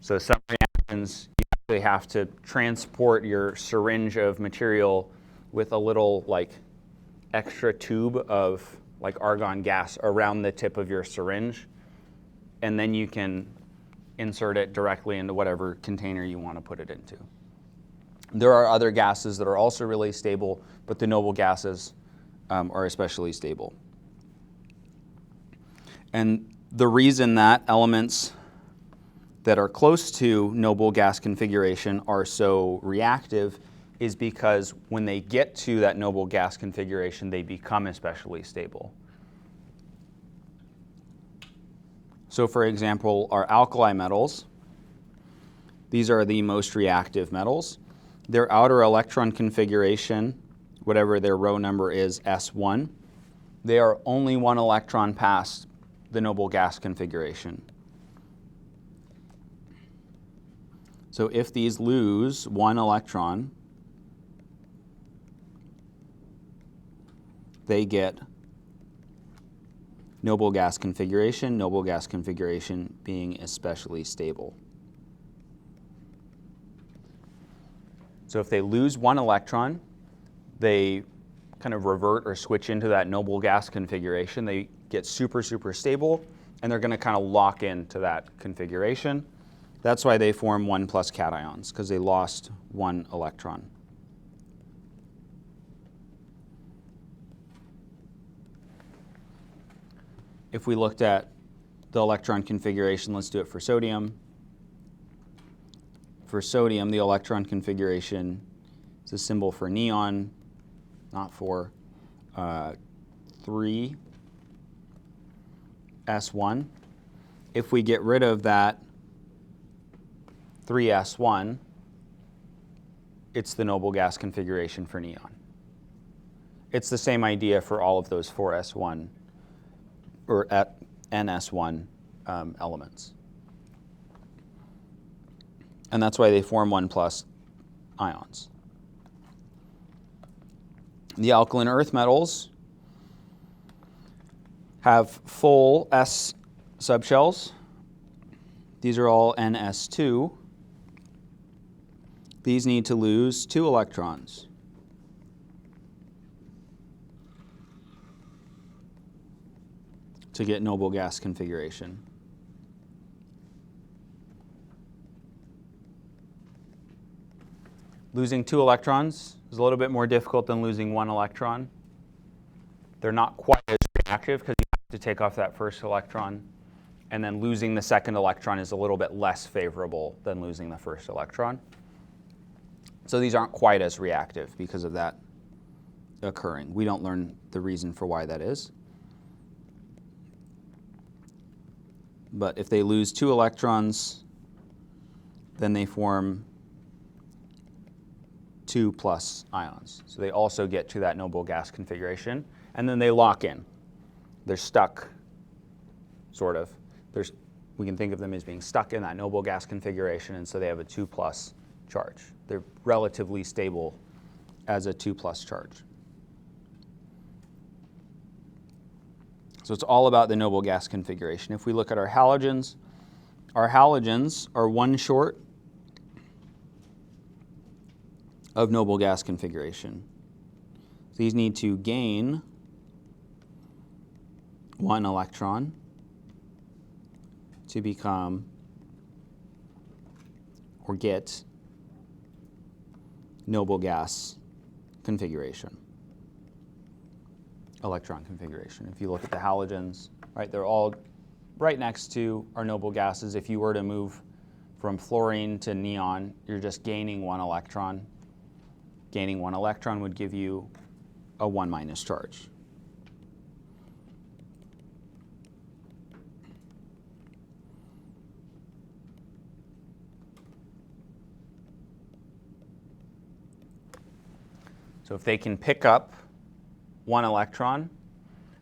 So some reactions, you actually have to transport your syringe of material with a little extra tube of argon gas around the tip of your syringe, and then you can insert it directly into whatever container you want to put it into. There are other gases that are also really stable, but the noble gases are especially stable. And the reason that elements that are close to noble gas configuration are so reactive is because when they get to that noble gas configuration, they become especially stable. So for example, our alkali metals, these are the most reactive metals. Their outer electron configuration, whatever their row number is, S1, they are only one electron past the noble gas configuration. So if these lose one electron, they get noble gas configuration being especially stable. So if they lose one electron, they kind of revert or switch into that noble gas configuration. They get super, super stable, and they're going to kind of lock into that configuration. That's why they form 1+ cations, because they lost one electron. If we looked at the electron configuration, let's do it for sodium. For sodium, the electron configuration is a symbol for neon, not for 3s1. If we get rid of that 3s1, it's the noble gas configuration for neon. It's the same idea for all of those 4s1 or ns1 elements. And that's why they form 1+ ions. The alkaline earth metals have full S subshells. These are all ns2. These need to lose 2 electrons. To get noble gas configuration. Losing 2 electrons is a little bit more difficult than losing 1 electron. They're not quite as reactive because you have to take off that first electron, and then losing the second electron is a little bit less favorable than losing the first electron. So these aren't quite as reactive because of that occurring. We don't learn the reason for why that is. But if they lose 2 electrons, then they form 2+ ions. So they also get to that noble gas configuration, and then they lock in. They're stuck, sort of. We can think of them as being stuck in that noble gas configuration, and so they have a 2+ charge. They're relatively stable as a 2+ charge. So it's all about the noble gas configuration. If we look at our halogens are 1 short of noble gas configuration. So these need to gain 1 electron to become or get noble gas configuration, electron configuration. If you look at the halogens, right, they're all right next to our noble gases. If you were to move from fluorine to neon, you're just gaining one electron. Gaining one electron would give you a 1- charge. So if they can pick up one electron,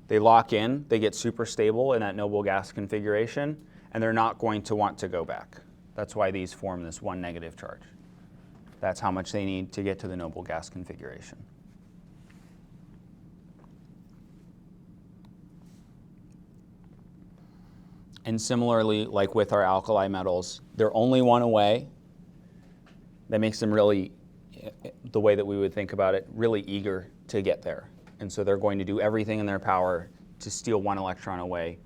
they lock in, they get super stable in that noble gas configuration, and they're not going to want to go back. That's why these form this 1 negative charge. That's how much they need to get to the noble gas configuration. And similarly, like with our alkali metals, they're only one away. That makes them really, the way that we would think about it, really eager to get there. And so they're going to do everything in their power to steal one electron away.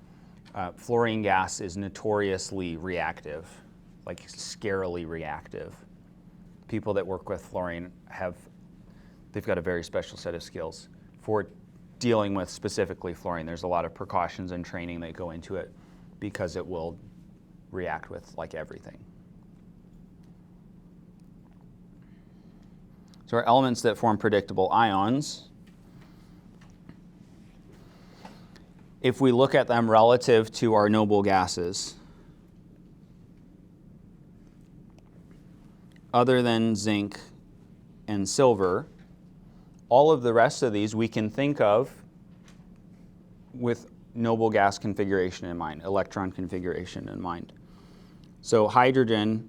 Fluorine gas is notoriously reactive, like scarily reactive. People that work with fluorine they've got a very special set of skills for dealing with specifically fluorine. There's a lot of precautions and training that go into it because it will react with like everything. So our elements that form predictable ions, if we look at them relative to our noble gases, other than zinc and silver, all of the rest of these we can think of with noble gas configuration in mind, electron configuration in mind. So hydrogen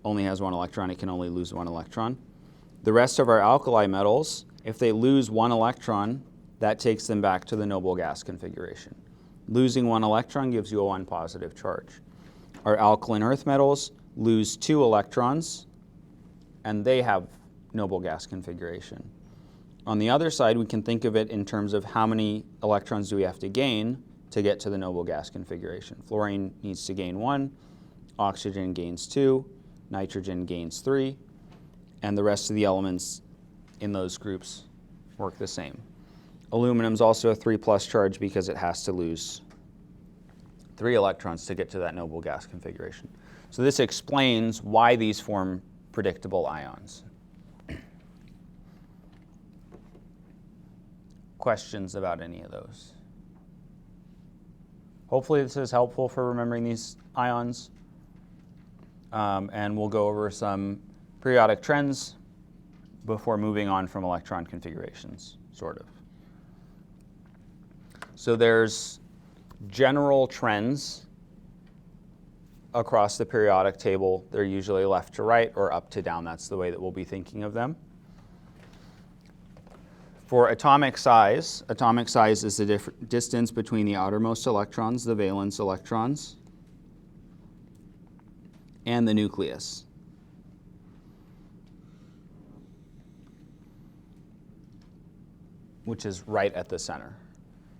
only has one electron, it can only lose one electron. The rest of our alkali metals, if they lose one electron, that takes them back to the noble gas configuration. Losing one electron gives you a 1 positive charge. Our alkaline earth metals lose 2 electrons, and they have noble gas configuration. On the other side, we can think of it in terms of how many electrons do we have to gain to get to the noble gas configuration. Fluorine needs to gain 1, oxygen gains 2, nitrogen gains 3, and the rest of the elements in those groups work the same. Aluminum is also a 3+ charge because it has to lose 3 electrons to get to that noble gas configuration. So this explains why these form predictable ions. Questions about any of those? Hopefully this is helpful for remembering these ions. And we'll go over some periodic trends before moving on from electron configurations, sort of. So there's general trends across the periodic table. They're usually left to right or up to down. That's the way that we'll be thinking of them. For atomic size is the distance between the outermost electrons, the valence electrons, and the nucleus. Which is right at the center.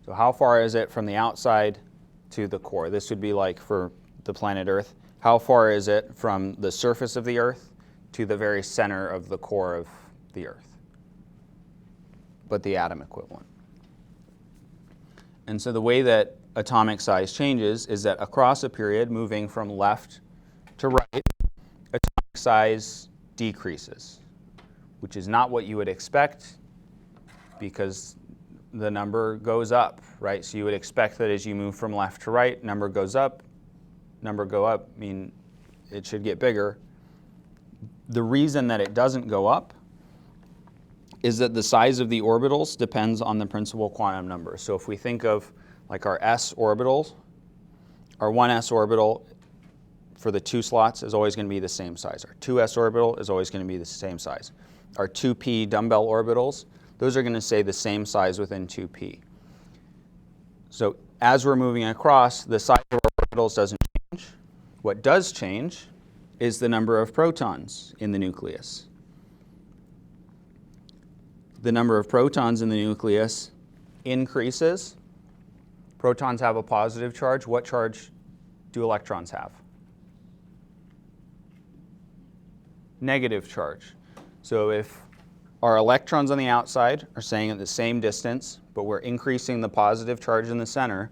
So how far is it from the outside to the core? This would be like for the planet Earth. How far is it from the surface of the Earth to the very center of the core of the Earth? But the atom equivalent. And so the way that atomic size changes is that across a period, moving from left to right, atomic size decreases, which is not what you would expect because the number goes up, right? So you would expect that as you move from left to right, number goes up, number go up, I mean, it should get bigger. The reason that it doesn't go up is that the size of the orbitals depends on the principal quantum number. So if we think of like our s orbitals, our 1s orbital for the 2 slots is always going to be the same size. Our 2s orbital is always going to be the same size. Our 2p dumbbell orbitals, those are going to stay the same size within 2p. So as we're moving across, the size of our orbitals doesn't change. What does change is the number of protons in the nucleus. The number of protons in the nucleus increases. Protons have a positive charge. What charge do electrons have? Negative charge. So if our electrons on the outside are staying at the same distance, but we're increasing the positive charge in the center,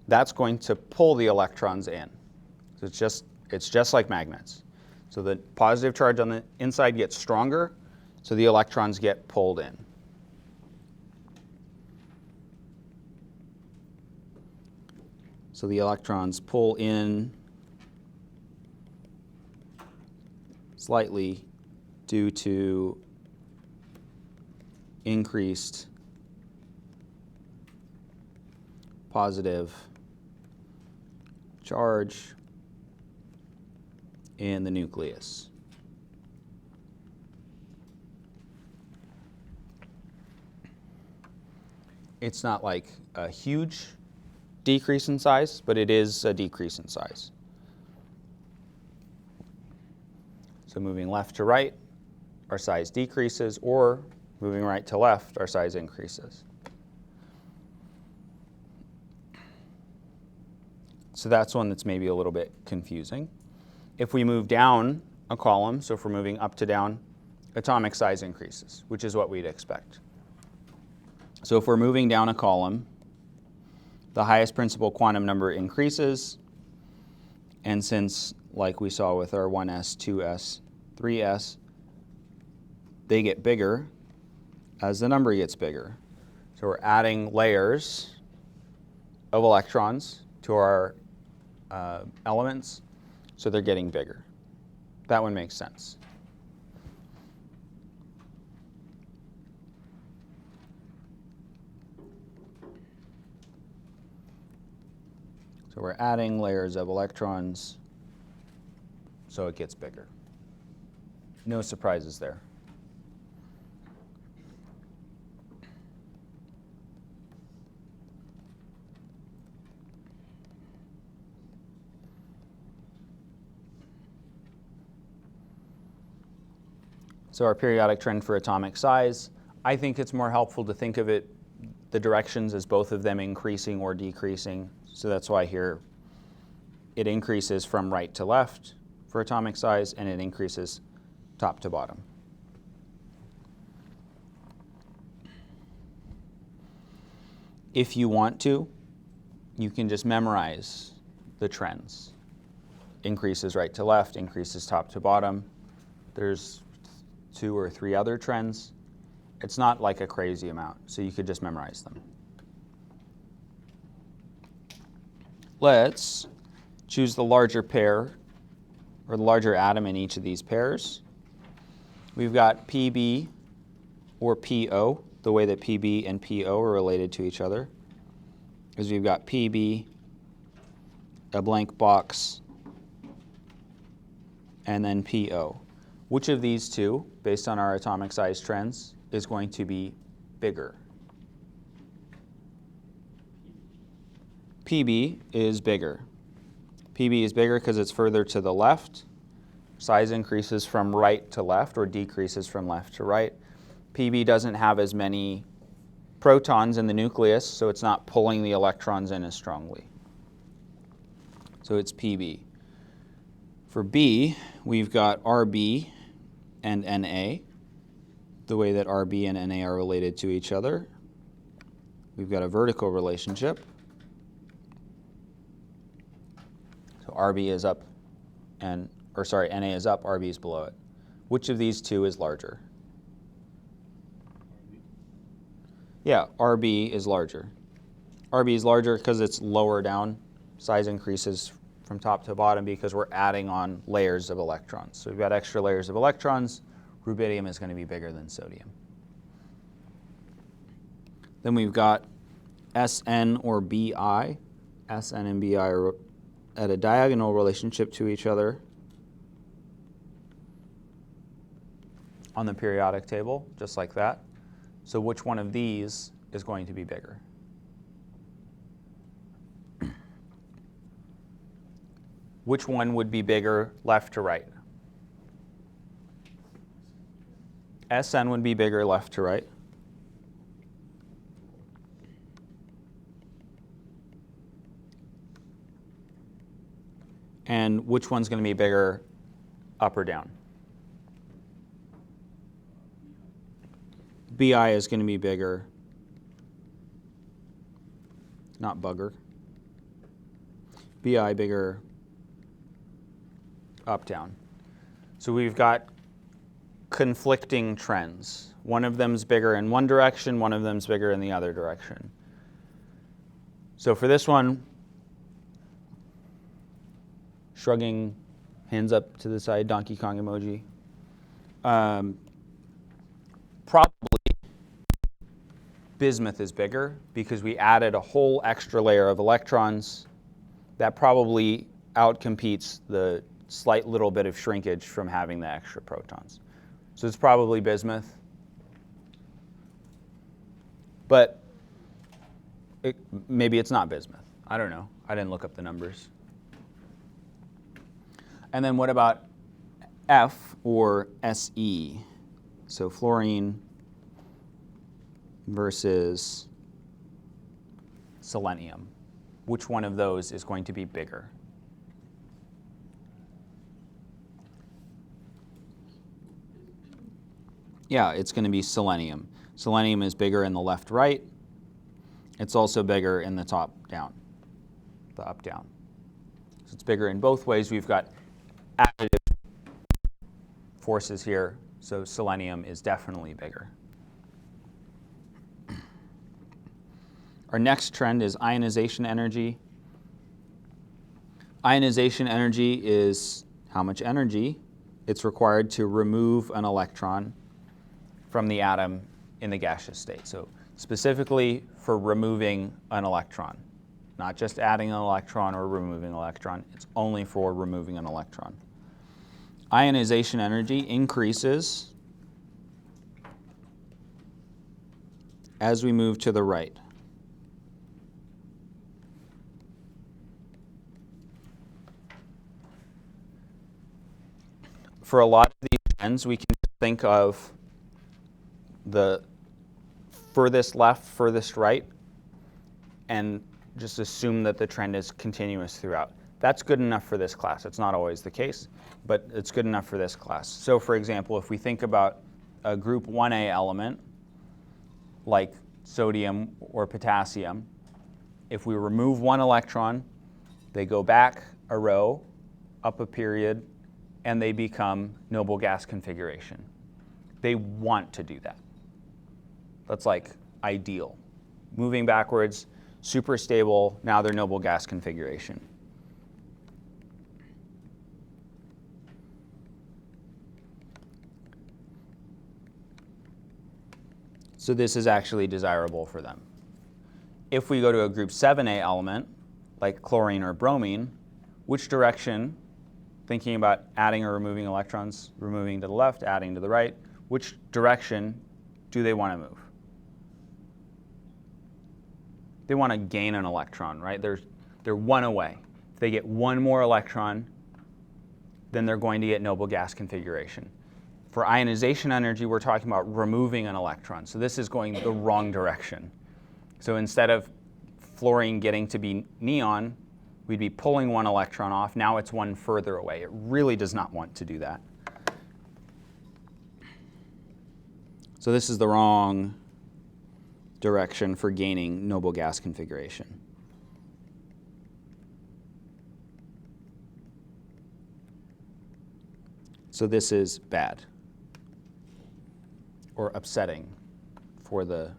that's going to pull the electrons in. So it's just like magnets. So the positive charge on the inside gets stronger, so the electrons get pulled in. So the electrons pull in slightly due to increased positive charge in the nucleus. It's not like a huge decrease in size, but it is a decrease in size. So moving left to right, our size decreases, or moving right to left, our size increases. So that's one that's maybe a little bit confusing. If we move down a column, so if we're moving up to down, atomic size increases, which is what we'd expect. So if we're moving down a column, the highest principal quantum number increases, and since, like we saw with our 1s, 2s, 3s, they get bigger as the number gets bigger. So we're adding layers of electrons to our elements, so they're getting bigger. That one makes sense. So we're adding layers of electrons, so it gets bigger. No surprises there. So our periodic trend for atomic size, I think it's more helpful to think of it, the directions, as both of them increasing or decreasing. So that's why here it increases from right to left for atomic size, and it increases top to bottom. If you want to, you can just memorize the trends. Increases right to left, increases top to bottom. There's 2 or 3 other trends. It's not like a crazy amount, so you could just memorize them. Let's choose the larger pair, or the larger atom in each of these pairs. We've got PB or PO, the way that PB and PO are related to each other, is we've got PB, a blank box, and then PO. Which of these two, based on our atomic size trends, is going to be bigger? PB is bigger. PB is bigger because it's further to the left. Size increases from right to left, or decreases from left to right. PB doesn't have as many protons in the nucleus, so it's not pulling the electrons in as strongly. So it's PB. For B, we've got RB and NA, the way that RB and NA are related to each other. We've got a vertical relationship. So RB is up, NA is up, RB is below it. Which of these two is larger? Yeah, RB is larger. RB is larger because it's lower down. Size increases from top to bottom because we're adding on layers of electrons. So we've got extra layers of electrons. Rubidium is going to be bigger than sodium. Then we've got SN or BI. SN and BI are at a diagonal relationship to each other on the periodic table, just like that. So which one of these is going to be bigger? Which one would be bigger left to right? SN would be bigger left to right. And which one's going to be bigger up or down? BI is going to be bigger, not bugger. Bi bigger, up, down. So we've got conflicting trends. One of them's bigger in one direction, one of them's bigger in the other direction. So for this one, shrugging, hands up to the side, Donkey Kong emoji. Probably bismuth is bigger because we added a whole extra layer of electrons. That probably outcompetes the slight little bit of shrinkage from having the extra protons. So it's probably bismuth. But maybe it's not bismuth. I don't know. I didn't look up the numbers. And then what about F or Se? So fluorine versus selenium. Which one of those is going to be bigger? Yeah, it's going to be selenium. Selenium is bigger in the left-right. It's also bigger in the top-down, the up-down. So it's bigger in both ways. We've got additive forces here, so selenium is definitely bigger. Our next trend is ionization energy. Ionization energy is how much energy it's required to remove an electron from the atom in the gaseous state. So specifically for removing an electron, not just adding an electron or removing an electron, it's only for removing an electron. Ionization energy increases as we move to the right. For a lot of these trends, we can think of the furthest left, furthest right, and just assume that the trend is continuous throughout. That's good enough for this class. It's not always the case, but it's good enough for this class. So for example, if we think about a group 1A element, like sodium or potassium, if we remove one electron, they go back a row, up a period, and they become noble gas configuration. They want to do that. That's like ideal. Moving backwards, super stable, now they're noble gas configuration. So this is actually desirable for them. If we go to a group 7A element, like chlorine or bromine, which direction, thinking about adding or removing electrons, removing to the left, adding to the right, which direction do they want to move? They want to gain an electron, right? They're one away. If they get one more electron, then they're going to get noble gas configuration. For ionization energy, we're talking about removing an electron. So this is going the wrong direction. So instead of fluorine getting to be neon, we'd be pulling one electron off. Now it's one further away. It really does not want to do that. So this is the wrong direction for gaining noble gas configuration. So this is bad or upsetting for the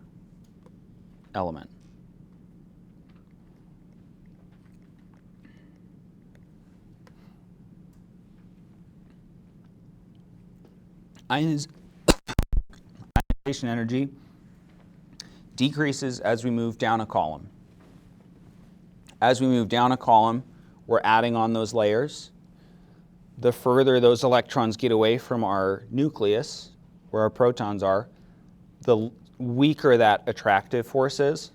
element. Ionization energy decreases as we move down a column. As we move down a column, we're adding on those layers. The further those electrons get away from our nucleus, where our protons are, the weaker that attractive force is.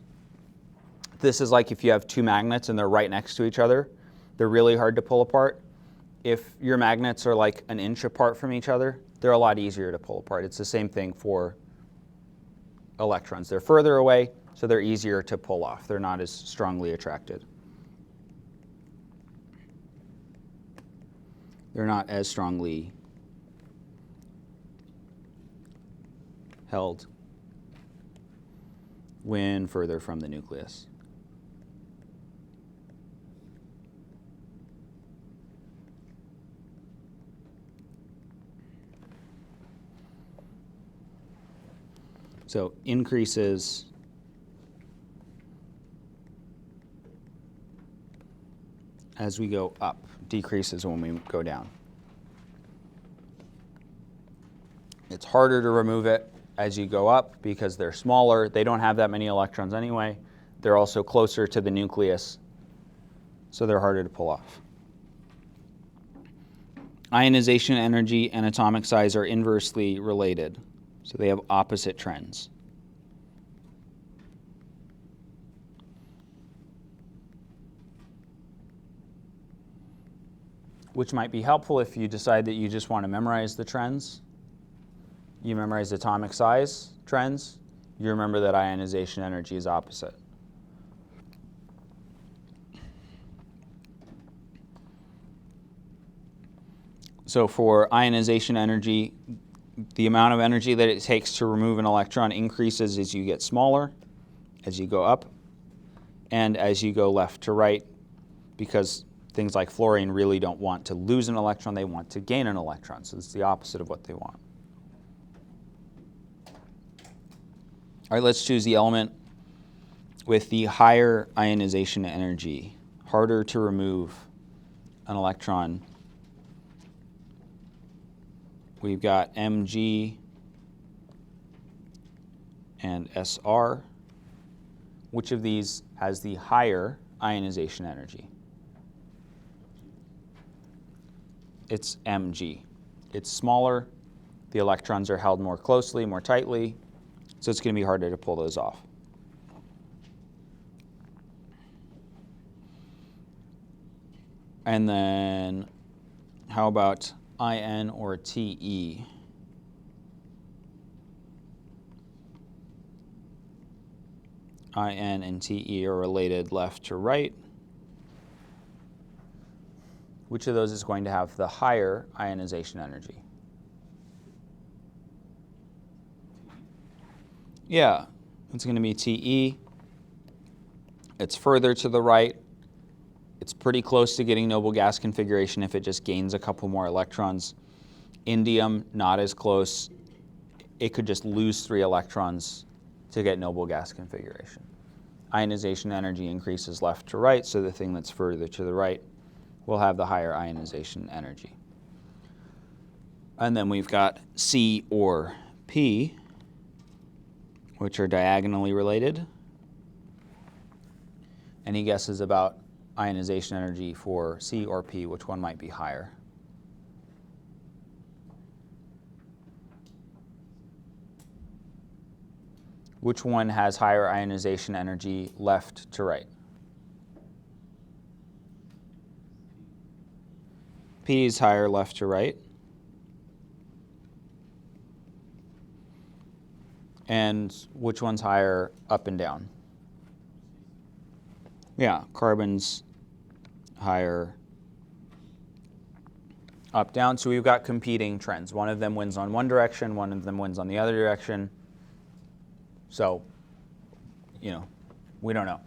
This is like if you have two magnets and they're right next to each other. They're really hard to pull apart. If your magnets are like an inch apart from each other, they're a lot easier to pull apart. It's the same thing for electrons. They're further away, so they're easier to pull off. They're not as strongly attracted. They're not as strongly held when further from the nucleus. So increases as we go up, decreases when we go down. It's harder to remove it as you go up because they're smaller. They don't have that many electrons anyway. They're also closer to the nucleus, so they're harder to pull off. Ionization energy and atomic size are inversely related, so they have opposite trends. Which might be helpful if you decide that you just want to memorize the trends. You memorize atomic size trends, you remember that ionization energy is opposite. So for ionization energy, the amount of energy that it takes to remove an electron increases as you get smaller, as you go up, and as you go left to right, because things like fluorine really don't want to lose an electron, they want to gain an electron. So it's the opposite of what they want. All right, let's choose the element with the higher ionization energy, harder to remove an electron. We've got Mg and Sr. Which of these has the higher ionization energy? It's Mg. It's smaller. The electrons are held more closely, more tightly, so it's going to be harder to pull those off. And then how about In or Te? In and Te are related left to right. Which of those is going to have the higher ionization energy? Yeah, it's going to be Te. It's further to the right. It's pretty close to getting noble gas configuration if it just gains a couple more electrons. Indium, not as close. It could just lose 3 electrons to get noble gas configuration. Ionization energy increases left to right, so the thing that's further to the right will have the higher ionization energy. And then we've got C or P, which are diagonally related. Any guesses about ionization energy for C or P? Which one might be higher? Which one has higher ionization energy left to right? P is higher left to right. And which one's higher up and down? Yeah, carbon's higher up, down. So we've got competing trends. One of them wins on one direction, one of them wins on the other direction. So, we don't know.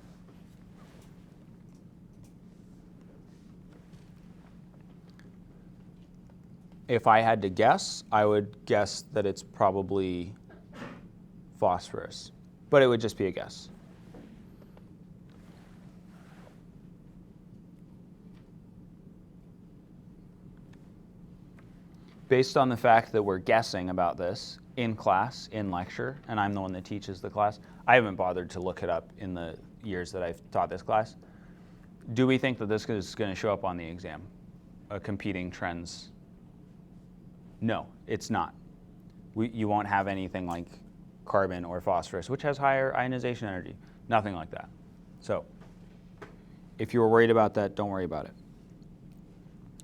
If I had to guess, I would guess that it's probably phosphorus, but it would just be a guess. Based on the fact that we're guessing about this in class, in lecture, and I'm the one that teaches the class, I haven't bothered to look it up in the years that I've taught this class. Do we think that this is going to show up on the exam? Competing trends? No, it's not. You won't have anything like carbon or phosphorus, which has higher ionization energy. Nothing like that. So if you were worried about that, don't worry about it.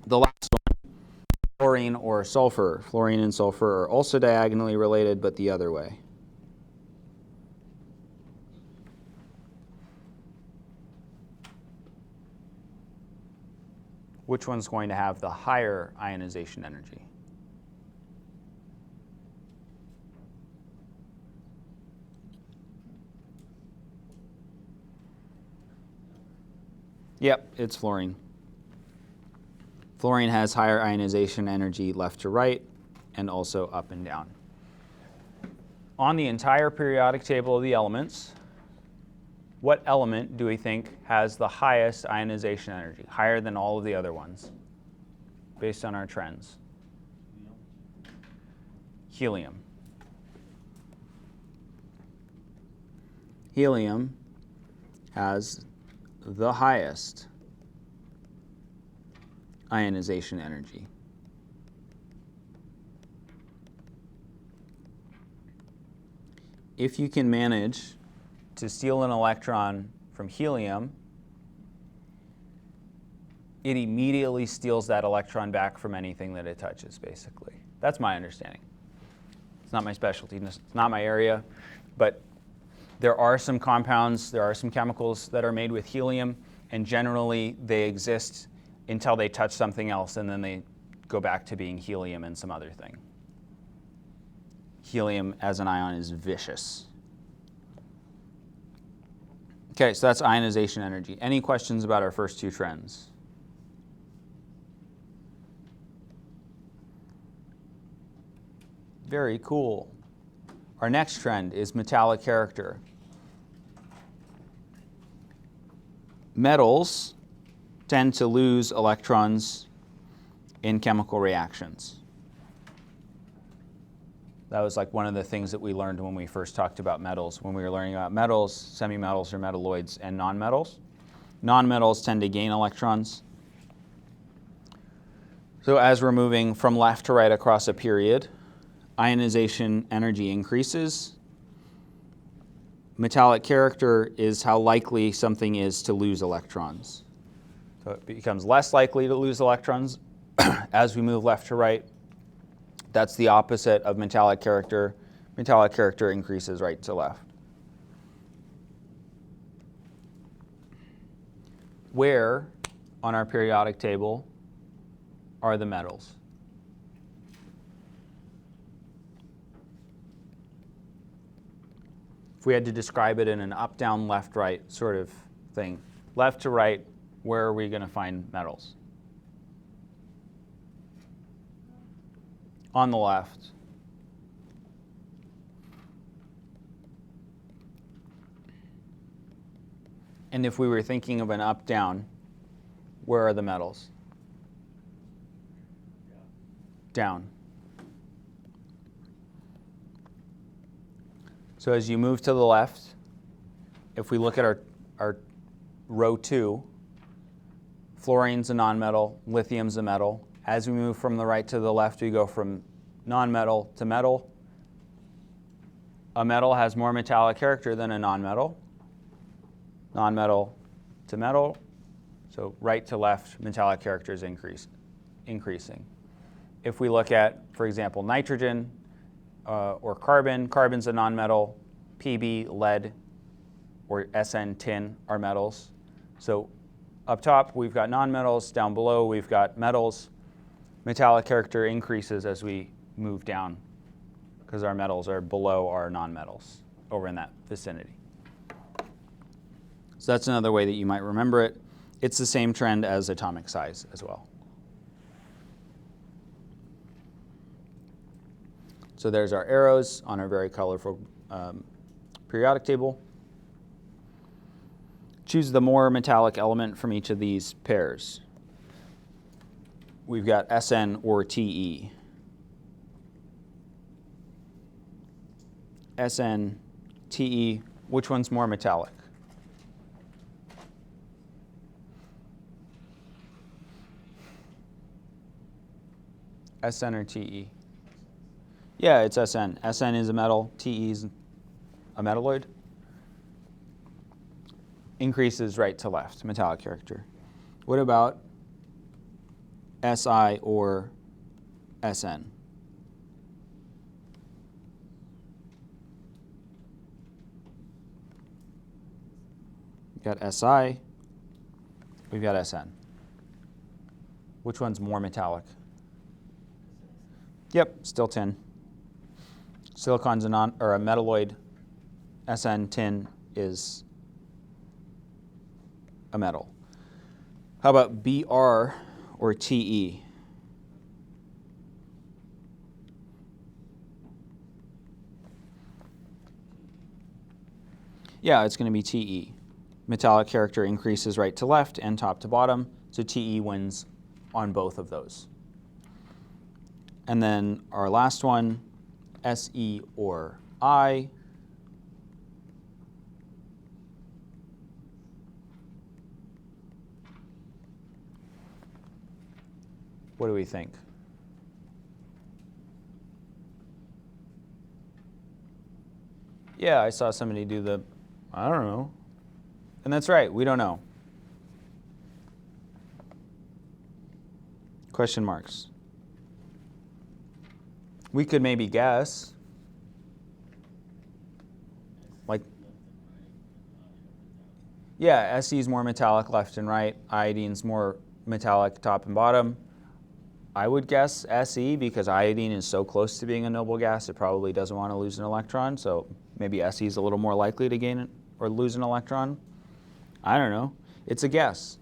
The last one, fluorine or sulfur. Fluorine and sulfur are also diagonally related, but the other way. Which one's going to have the higher ionization energy? Yep, it's fluorine. Fluorine has higher ionization energy left to right and also up and down. on the entire periodic table of the elements, what element do we think has the highest ionization energy, higher than all of the other ones, based on our trends? Helium. Helium has the highest ionization energy. If you can manage to steal an electron from helium, it immediately steals that electron back from anything that it touches, basically. That's my understanding. It's not my specialty, it's not my area, but there are some compounds, there are some chemicals that are made with helium, and generally they exist until they touch something else, and then they go back to being helium and some other thing. Helium as an ion is vicious. Okay, so that's ionization energy. Any questions about our first two trends? Very cool. Our next trend is metallic character. Metals tend to lose electrons in chemical reactions. That was like one of the things that we learned when we first talked about metals, when we were learning about metals, semi-metals or metalloids, and nonmetals. Nonmetals tend to gain electrons. So as we're moving from left to right across a period, ionization energy increases. Metallic character is how likely something is to lose electrons. So it becomes less likely to lose electrons as we move left to right. That's the opposite of metallic character. Metallic character increases right to left. Where on our periodic table are the metals? If we had to describe it in an up, down, left, right sort of thing, left to right, where are we going to find metals? On the left. And if we were thinking of an up, down, where are the metals? Down. So as you move to the left, if we look at our row 2, fluorine's a nonmetal, lithium's a metal. As we move from the right to the left, we go from nonmetal to metal. A metal has more metallic character than a nonmetal. Nonmetal to metal. So right to left, metallic character is increasing. If we look at, for example, nitrogen or carbon, carbon's a nonmetal. Pb, lead, or Sn, tin are metals. So up top, we've got nonmetals. Down below, we've got metals. Metallic character increases as we move down because our metals are below our nonmetals over in that vicinity. So that's another way that you might remember it. It's the same trend as atomic size as well. So there's our arrows on our very colorful periodic table. Choose the more metallic element from each of these pairs. We've got Sn or Te. Sn, Te, which one's more metallic? Sn or Te? Yeah, it's Sn. Sn is a metal, Te is a metalloid. Increases right to left, metallic character. What about Si or Sn? We've got Si, we've got Sn. Which one's more metallic? Yep, still tin. Silicon's a metalloid. Sn, tin, is a metal. How about Br or Te? Yeah, it's going to be TE. Metallic character increases right to left and top to bottom, so TE wins on both of those. And then our last one, SE or I. What do we think? Yeah, I saw somebody do the, I don't know. And that's right, we don't know. Question marks. We could maybe guess. Like, yeah, SE is more metallic left and right. Iodine's more metallic top and bottom. I would guess SE because iodine is so close to being a noble gas, it probably doesn't want to lose an electron. So maybe SE is a little more likely to gain it or lose an electron. I don't know. It's a guess.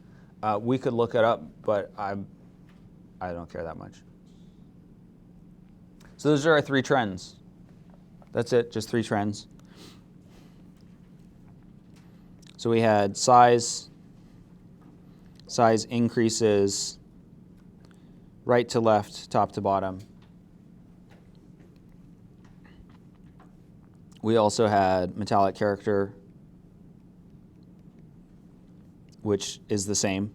We could look it up, but I don't care that much. So those are our 3 trends. That's it, just 3 trends. So we had size increases right to left, top to bottom. We also had metallic character, which is the same.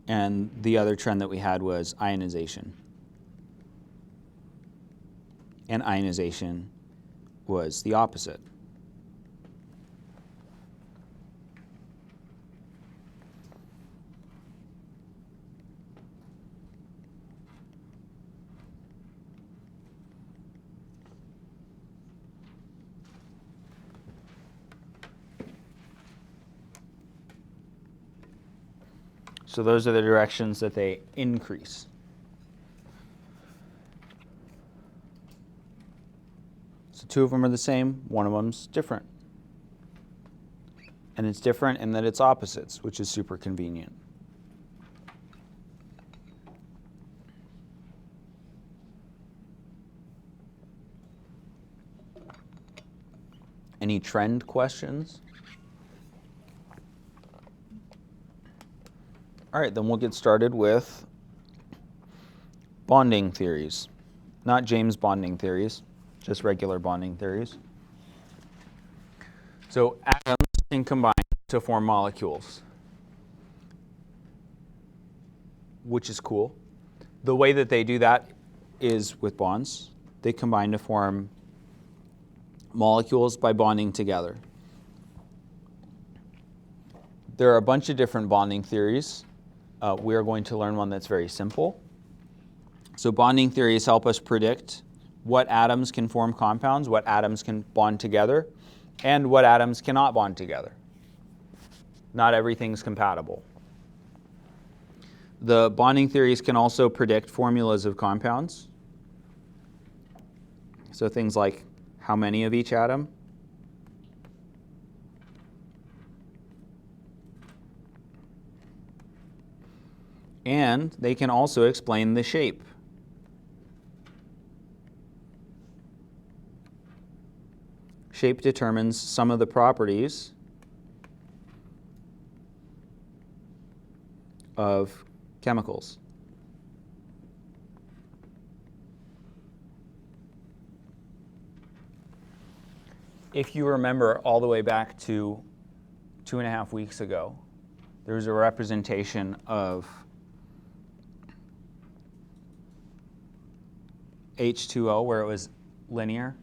And the other trend that we had was ionization. And ionization was the opposite. So those are the directions that they increase. So 2 of them are the same, 1 of them's different. And it's different in that it's opposites, which is super convenient. Any trend questions? All right, then we'll get started with bonding theories. Not James bonding theories, just regular bonding theories. So atoms can combine to form molecules, which is cool. The way that they do that is with bonds. They combine to form molecules by bonding together. There are a bunch of different bonding theories. We are going to learn one that's very simple. So bonding theories help us predict what atoms can form compounds, what atoms can bond together, and what atoms cannot bond together. Not everything's compatible. The bonding theories can also predict formulas of compounds. So things like how many of each atom, and they can also explain the shape. Shape determines some of the properties of chemicals. If you remember all the way back to 2.5 weeks ago, there was a representation of H2O where it was linear,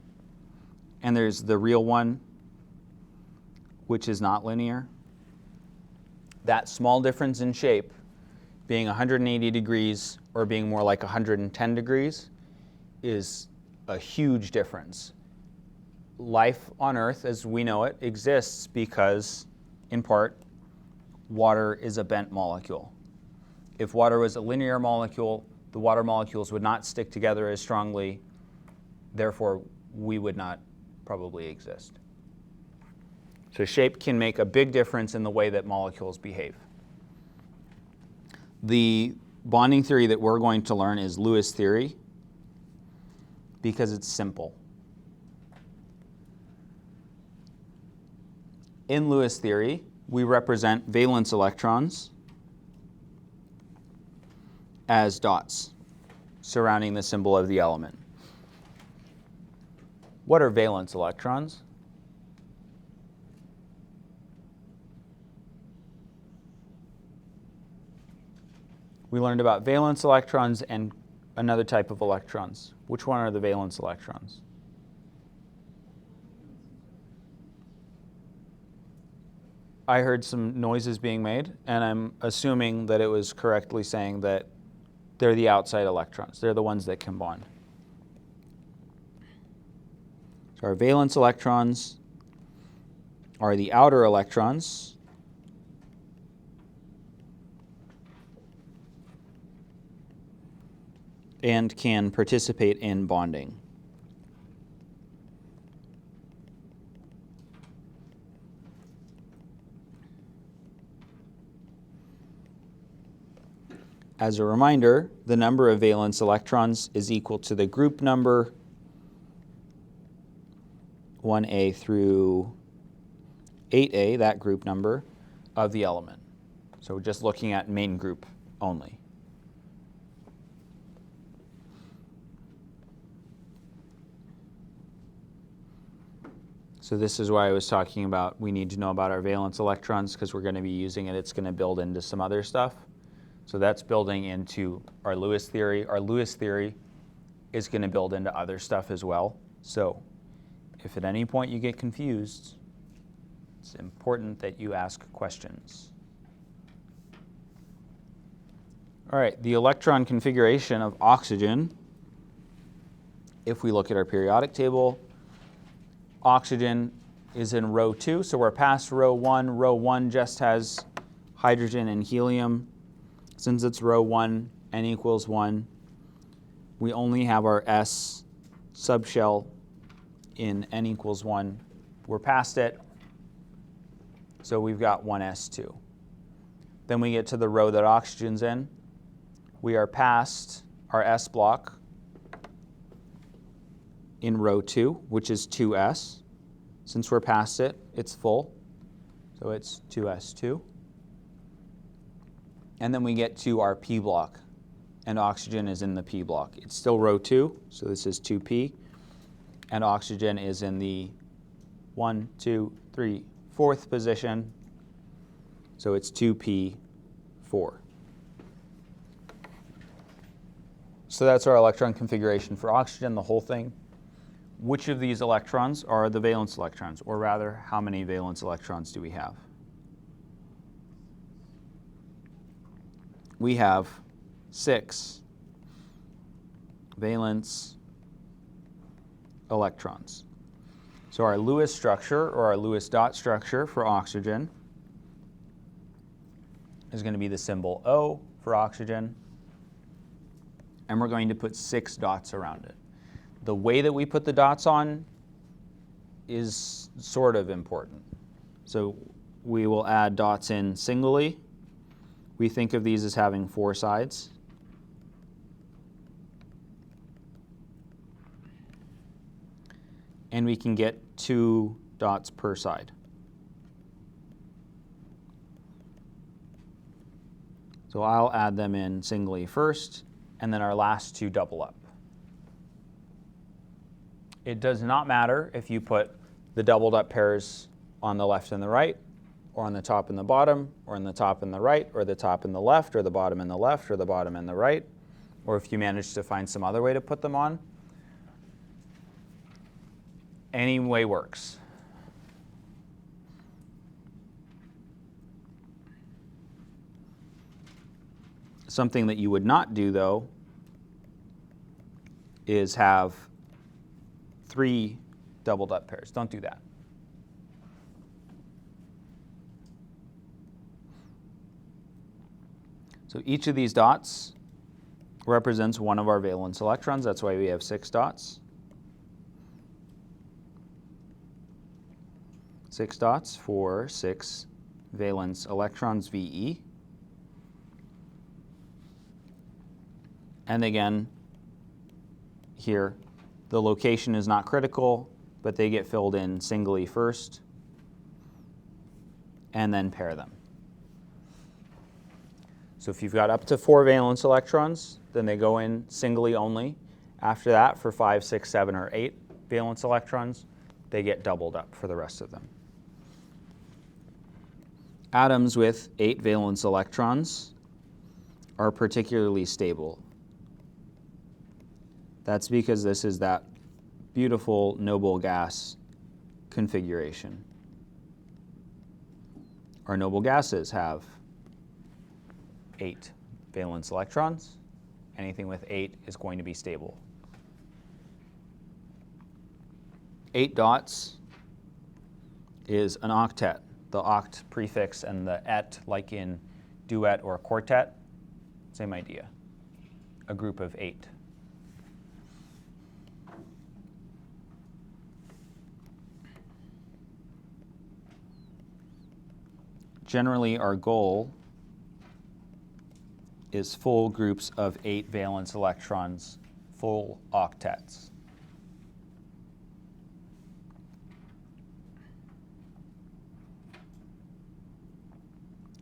and there's the real one, which is not linear. That small difference in shape, being 180 degrees or being more like 110 degrees, is a huge difference. Life on Earth, as we know it, exists because, in part, water is a bent molecule. If water was a linear molecule, the water molecules would not stick together as strongly, therefore we would not probably exist. So shape can make a big difference in the way that molecules behave. The bonding theory that we're going to learn is Lewis theory because it's simple. In Lewis theory, we represent valence electrons as dots surrounding the symbol of the element. What are valence electrons? We learned about valence electrons and another type of electrons. Which one are the valence electrons? I heard some noises being made, and I'm assuming that it was correctly saying that they're the outside electrons. They're the ones that can bond. So our valence electrons are the outer electrons. And can participate in bonding. As a reminder, the number of valence electrons is equal to the group number 1A through 8A, that group number, of the element. So we're just looking at main group only. So this is why I was talking about we need to know about our valence electrons because we're going to be using it. It's going to build into some other stuff. So that's building into our Lewis theory. Our Lewis theory is going to build into other stuff as well. So if at any point you get confused, it's important that you ask questions. All right, the electron configuration of oxygen, if we look at our periodic table, oxygen is in row 2, so we're past row 1. Row 1 just has hydrogen and helium. Since it's row 1, n equals 1, we only have our S subshell in n equals 1. We're past it, so we've got 1s2. Then we get to the row that oxygen's in. We are past our S block in row 2, which is 2s. Since we're past it, it's full, so it's 2s2. And then we get to our P block, and oxygen is in the P block. It's still row 2, so this is 2p, and oxygen is in the 1, 2, 3, 4th position, so it's 2p4. So that's our electron configuration for oxygen, the whole thing. Which of these electrons are the valence electrons, or rather, how many valence electrons do we have? We have 6 valence electrons. So our Lewis structure, or our Lewis dot structure for oxygen, is going to be the symbol O for oxygen, and we're going to put 6 dots around it. The way that we put the dots on is sort of important. So we will add dots in singly. We think of these as having 4 sides. And we can get 2 dots per side. So I'll add them in singly first, and then our last 2 double up. It does not matter if you put the doubled up pairs on the left and the right, or on the top and the bottom, or on the top and the right, or the top and the left, or the bottom and the left, or the bottom and the right, or if you manage to find some other way to put them on. Any way works. Something that you would not do, though, is have 3 doubled up pairs. Don't do that. So each of these dots represents one of our valence electrons. That's why we have 6 dots. 6 dots for 6 valence electrons, VE. And again, here, the location is not critical, but they get filled in singly first. and then pair them. So if you've got up to 4 valence electrons, then they go in singly only. After that, for 5, 6, 7, or 8 valence electrons, they get doubled up for the rest of them. Atoms with 8 valence electrons are particularly stable. That's because this is that beautiful noble gas configuration. Our noble gases have 8 valence electrons. Anything with 8 is going to be stable. 8 dots is an octet. The oct prefix and the et, like in duet or quartet, same idea. A group of 8. Generally, our goal is full groups of 8 valence electrons, full octets.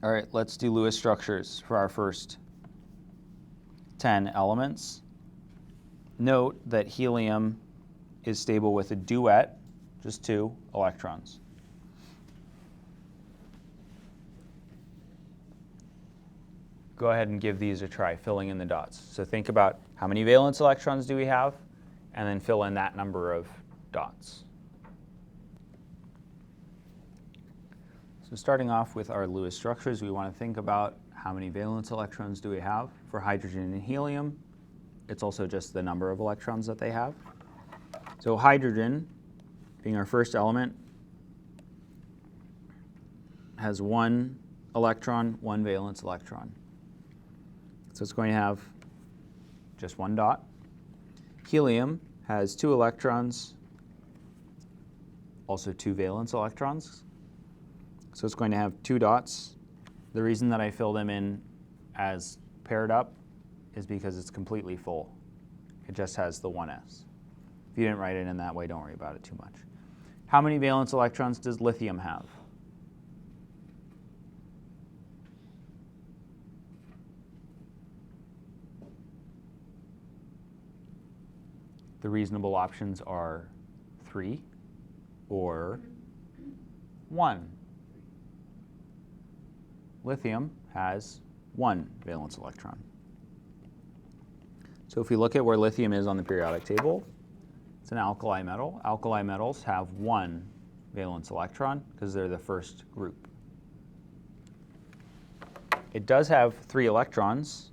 All right, let's do Lewis structures for our first 10 elements. Note that helium is stable with a duet, just 2 electrons. Go ahead and give these a try, filling in the dots. So think about how many valence electrons do we have, and then fill in that number of dots. So starting off with our Lewis structures, we want to think about how many valence electrons do we have. For hydrogen and helium, it's also just the number of electrons that they have. So hydrogen, being our first element, has 1 electron, 1 valence electron. So it's going to have just 1 dot. Helium has 2 electrons, also 2 valence electrons. So it's going to have 2 dots. The reason that I fill them in as paired up is because it's completely full. It just has the 1s. If you didn't write it in that way, don't worry about it too much. How many valence electrons does lithium have? The reasonable options are 3 or 1. Lithium has 1 valence electron. So if we look at where lithium is on the periodic table, it's an alkali metal. Alkali metals have 1 valence electron because they're the first group. It does have 3 electrons,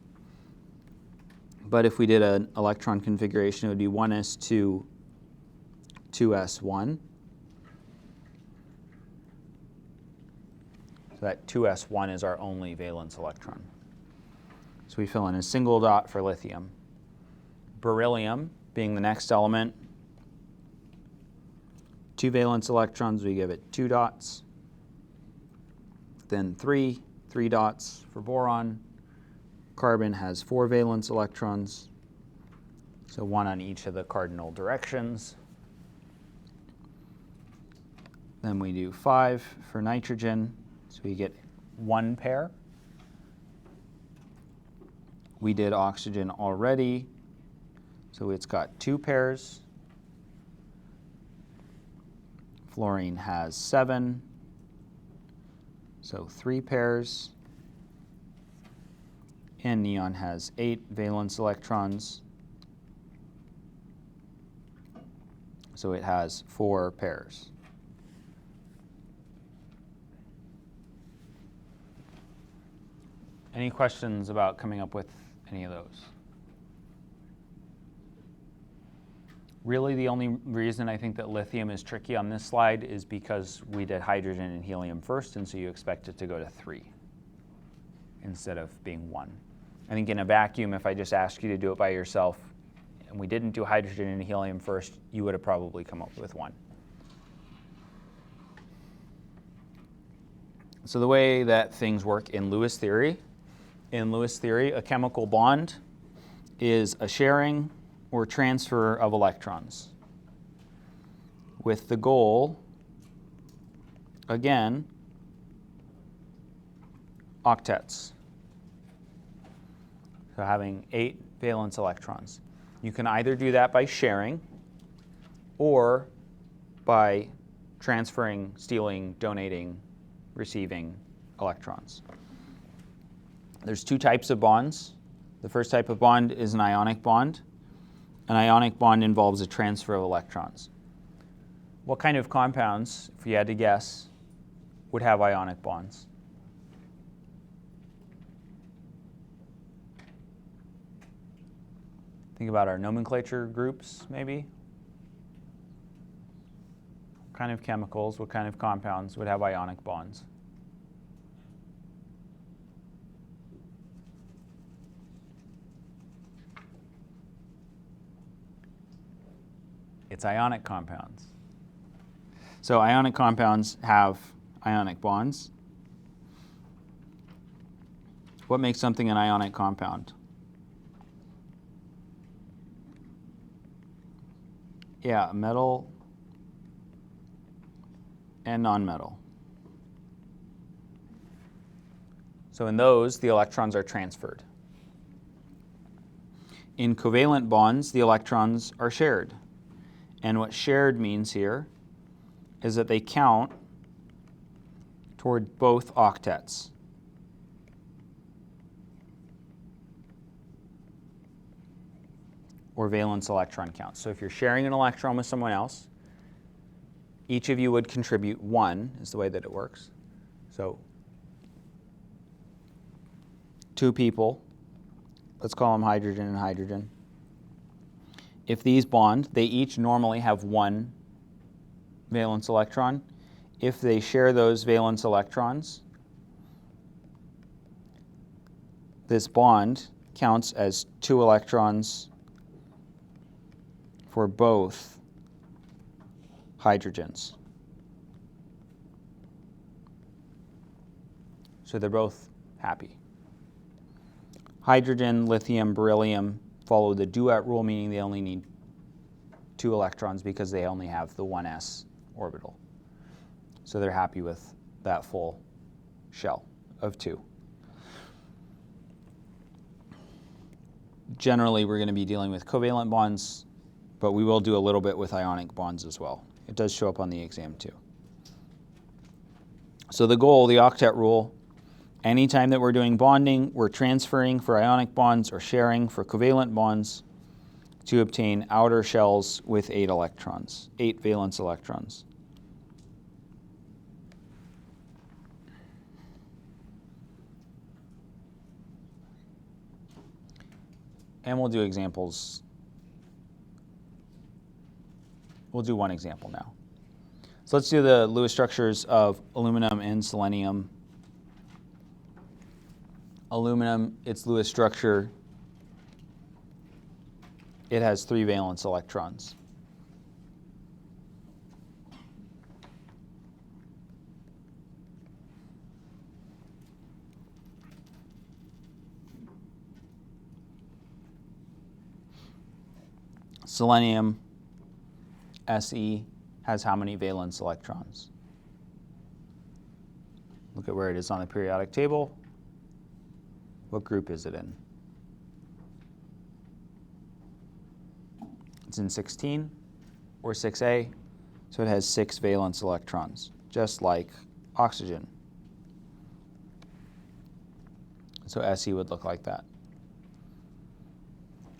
but if we did an electron configuration, it would be 1s2, 2s1. So that 2s1 is our only valence electron. So we fill in a single dot for lithium. Beryllium, being the next element, 2 valence electrons, we give it 2 dots. Then 3 dots for boron. Carbon has 4 valence electrons, so 1 on each of the cardinal directions. Then we do 5 for nitrogen, so we get 1 pair. We did oxygen already, so it's got 2 pairs. Fluorine has 7, so 3 pairs. And neon has 8 valence electrons, so it has 4 pairs. Any questions about coming up with any of those? Really, the only reason I think that lithium is tricky on this slide is because we did hydrogen and helium first, and so you expect it to go to 3 instead of being 1. I think in a vacuum, if I just asked you to do it by yourself, and we didn't do hydrogen and helium first, you would have probably come up with 1. So the way that things work in Lewis theory, a chemical bond is a sharing or transfer of electrons, with the goal, again, octets. So having 8 valence electrons. You can either do that by sharing or by transferring, stealing, donating, receiving electrons. There's 2 types of bonds. The first type of bond is an ionic bond. An ionic bond involves a transfer of electrons. What kind of compounds, if you had to guess, would have ionic bonds? Think about our nomenclature groups, maybe. What kind of chemicals, what kind of compounds would have ionic bonds? It's ionic compounds. So ionic compounds have ionic bonds. What makes something an ionic compound? Yeah, metal and nonmetal. So in those, the electrons are transferred. In covalent bonds, the electrons are shared. And what shared means here is that they count toward both octets. Or valence electron count. So if you're sharing an electron with someone else, each of you would contribute 1, is the way that it works. So 2 people, let's call them hydrogen and hydrogen. If these bond, they each normally have 1 valence electron. If they share those valence electrons, this bond counts as 2 electrons for both hydrogens. So they're both happy. Hydrogen, lithium, beryllium follow the duet rule, meaning they only need 2 electrons because they only have the 1s orbital. So they're happy with that full shell of 2. Generally, we're going to be dealing with covalent bonds, but we will do a little bit with ionic bonds as well. It does show up on the exam too. So the goal, the octet rule, anytime that we're doing bonding, we're transferring for ionic bonds or sharing for covalent bonds to obtain outer shells with 8 electrons, 8 valence electrons. And we'll do examples. We'll do one example now. So let's do the Lewis structures of aluminum and selenium. Aluminum, its Lewis structure, it has 3 valence electrons. Selenium, Se, has how many valence electrons? Look at where it is on the periodic table. What group is it in? It's in 16 or 6a, so it has 6 valence electrons, just like oxygen. So Se would look like that.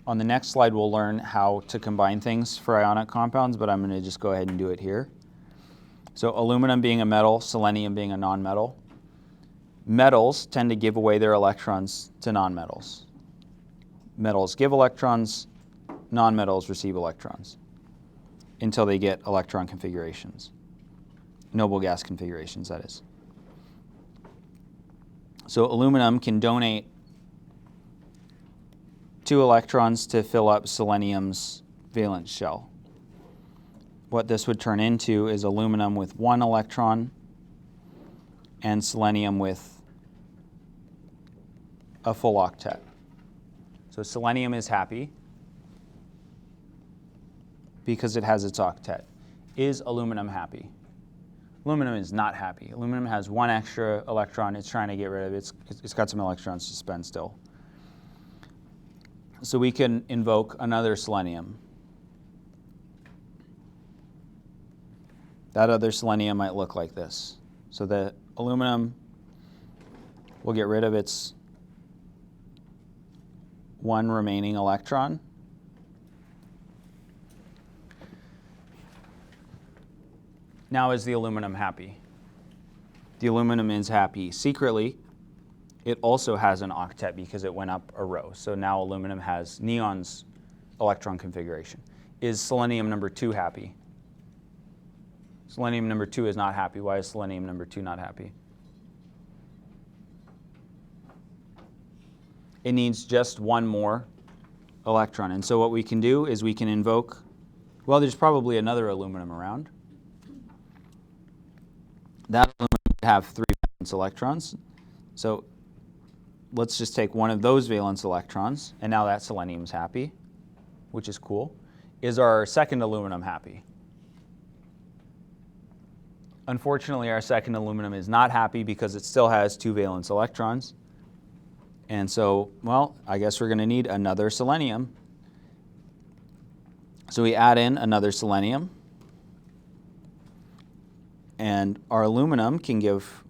On the next slide, we'll learn how to combine things for ionic compounds, but I'm going to just go ahead and do it here. So aluminum being a metal, selenium being a nonmetal. Metals tend to give away their electrons to nonmetals. Metals give electrons, nonmetals receive electrons until they get electron configurations. Noble gas configurations, that is. So aluminum can donate 2 electrons to fill up selenium's valence shell. What this would turn into is aluminum with 1 electron and selenium with a full octet. So selenium is happy because it has its octet. Is aluminum happy? Aluminum is not happy. Aluminum has one extra electron it's trying to get rid of. It's got some electrons to spend still. So we can invoke another selenium. That other selenium might look like this. So the aluminum will get rid of its one remaining electron. Now is the aluminum happy? The aluminum is happy. Secretly, it also has an octet because it went up a row. So now aluminum has neon's electron configuration. Is selenium number 2 happy? Selenium number 2 is not happy. Why is selenium number 2 not happy? It needs just one more electron. And so what we can do is we can invoke, well, there's probably another aluminum around. That aluminum would have 3 valence electrons. So let's just take one of those valence electrons, and now that selenium's happy, which is cool. Is our second aluminum happy? Unfortunately, our second aluminum is not happy because it still has 2 valence electrons. And so, well, I guess we're going to need another selenium. So we add in another selenium. And our aluminum can give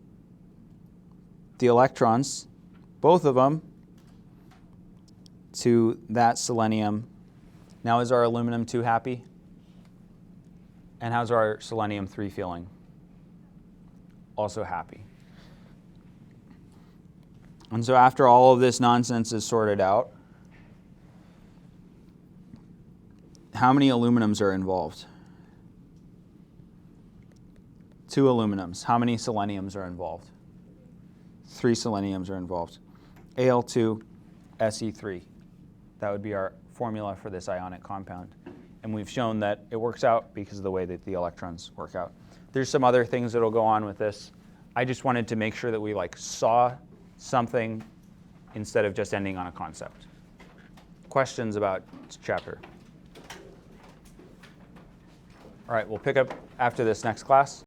the electrons, both of them, to that selenium. Now is our aluminum 2 happy? And how's our selenium 3 feeling? Also happy. And so after all of this nonsense is sorted out, how many aluminums are involved? 2 aluminums. How many seleniums are involved? 3 seleniums are involved. Al2, Se3. That would be our formula for this ionic compound. And we've shown that it works out because of the way that the electrons work out. There's some other things that will go on with this. I just wanted to make sure that we saw something instead of just ending on a concept. Questions about this chapter? All right, we'll pick up after this next class.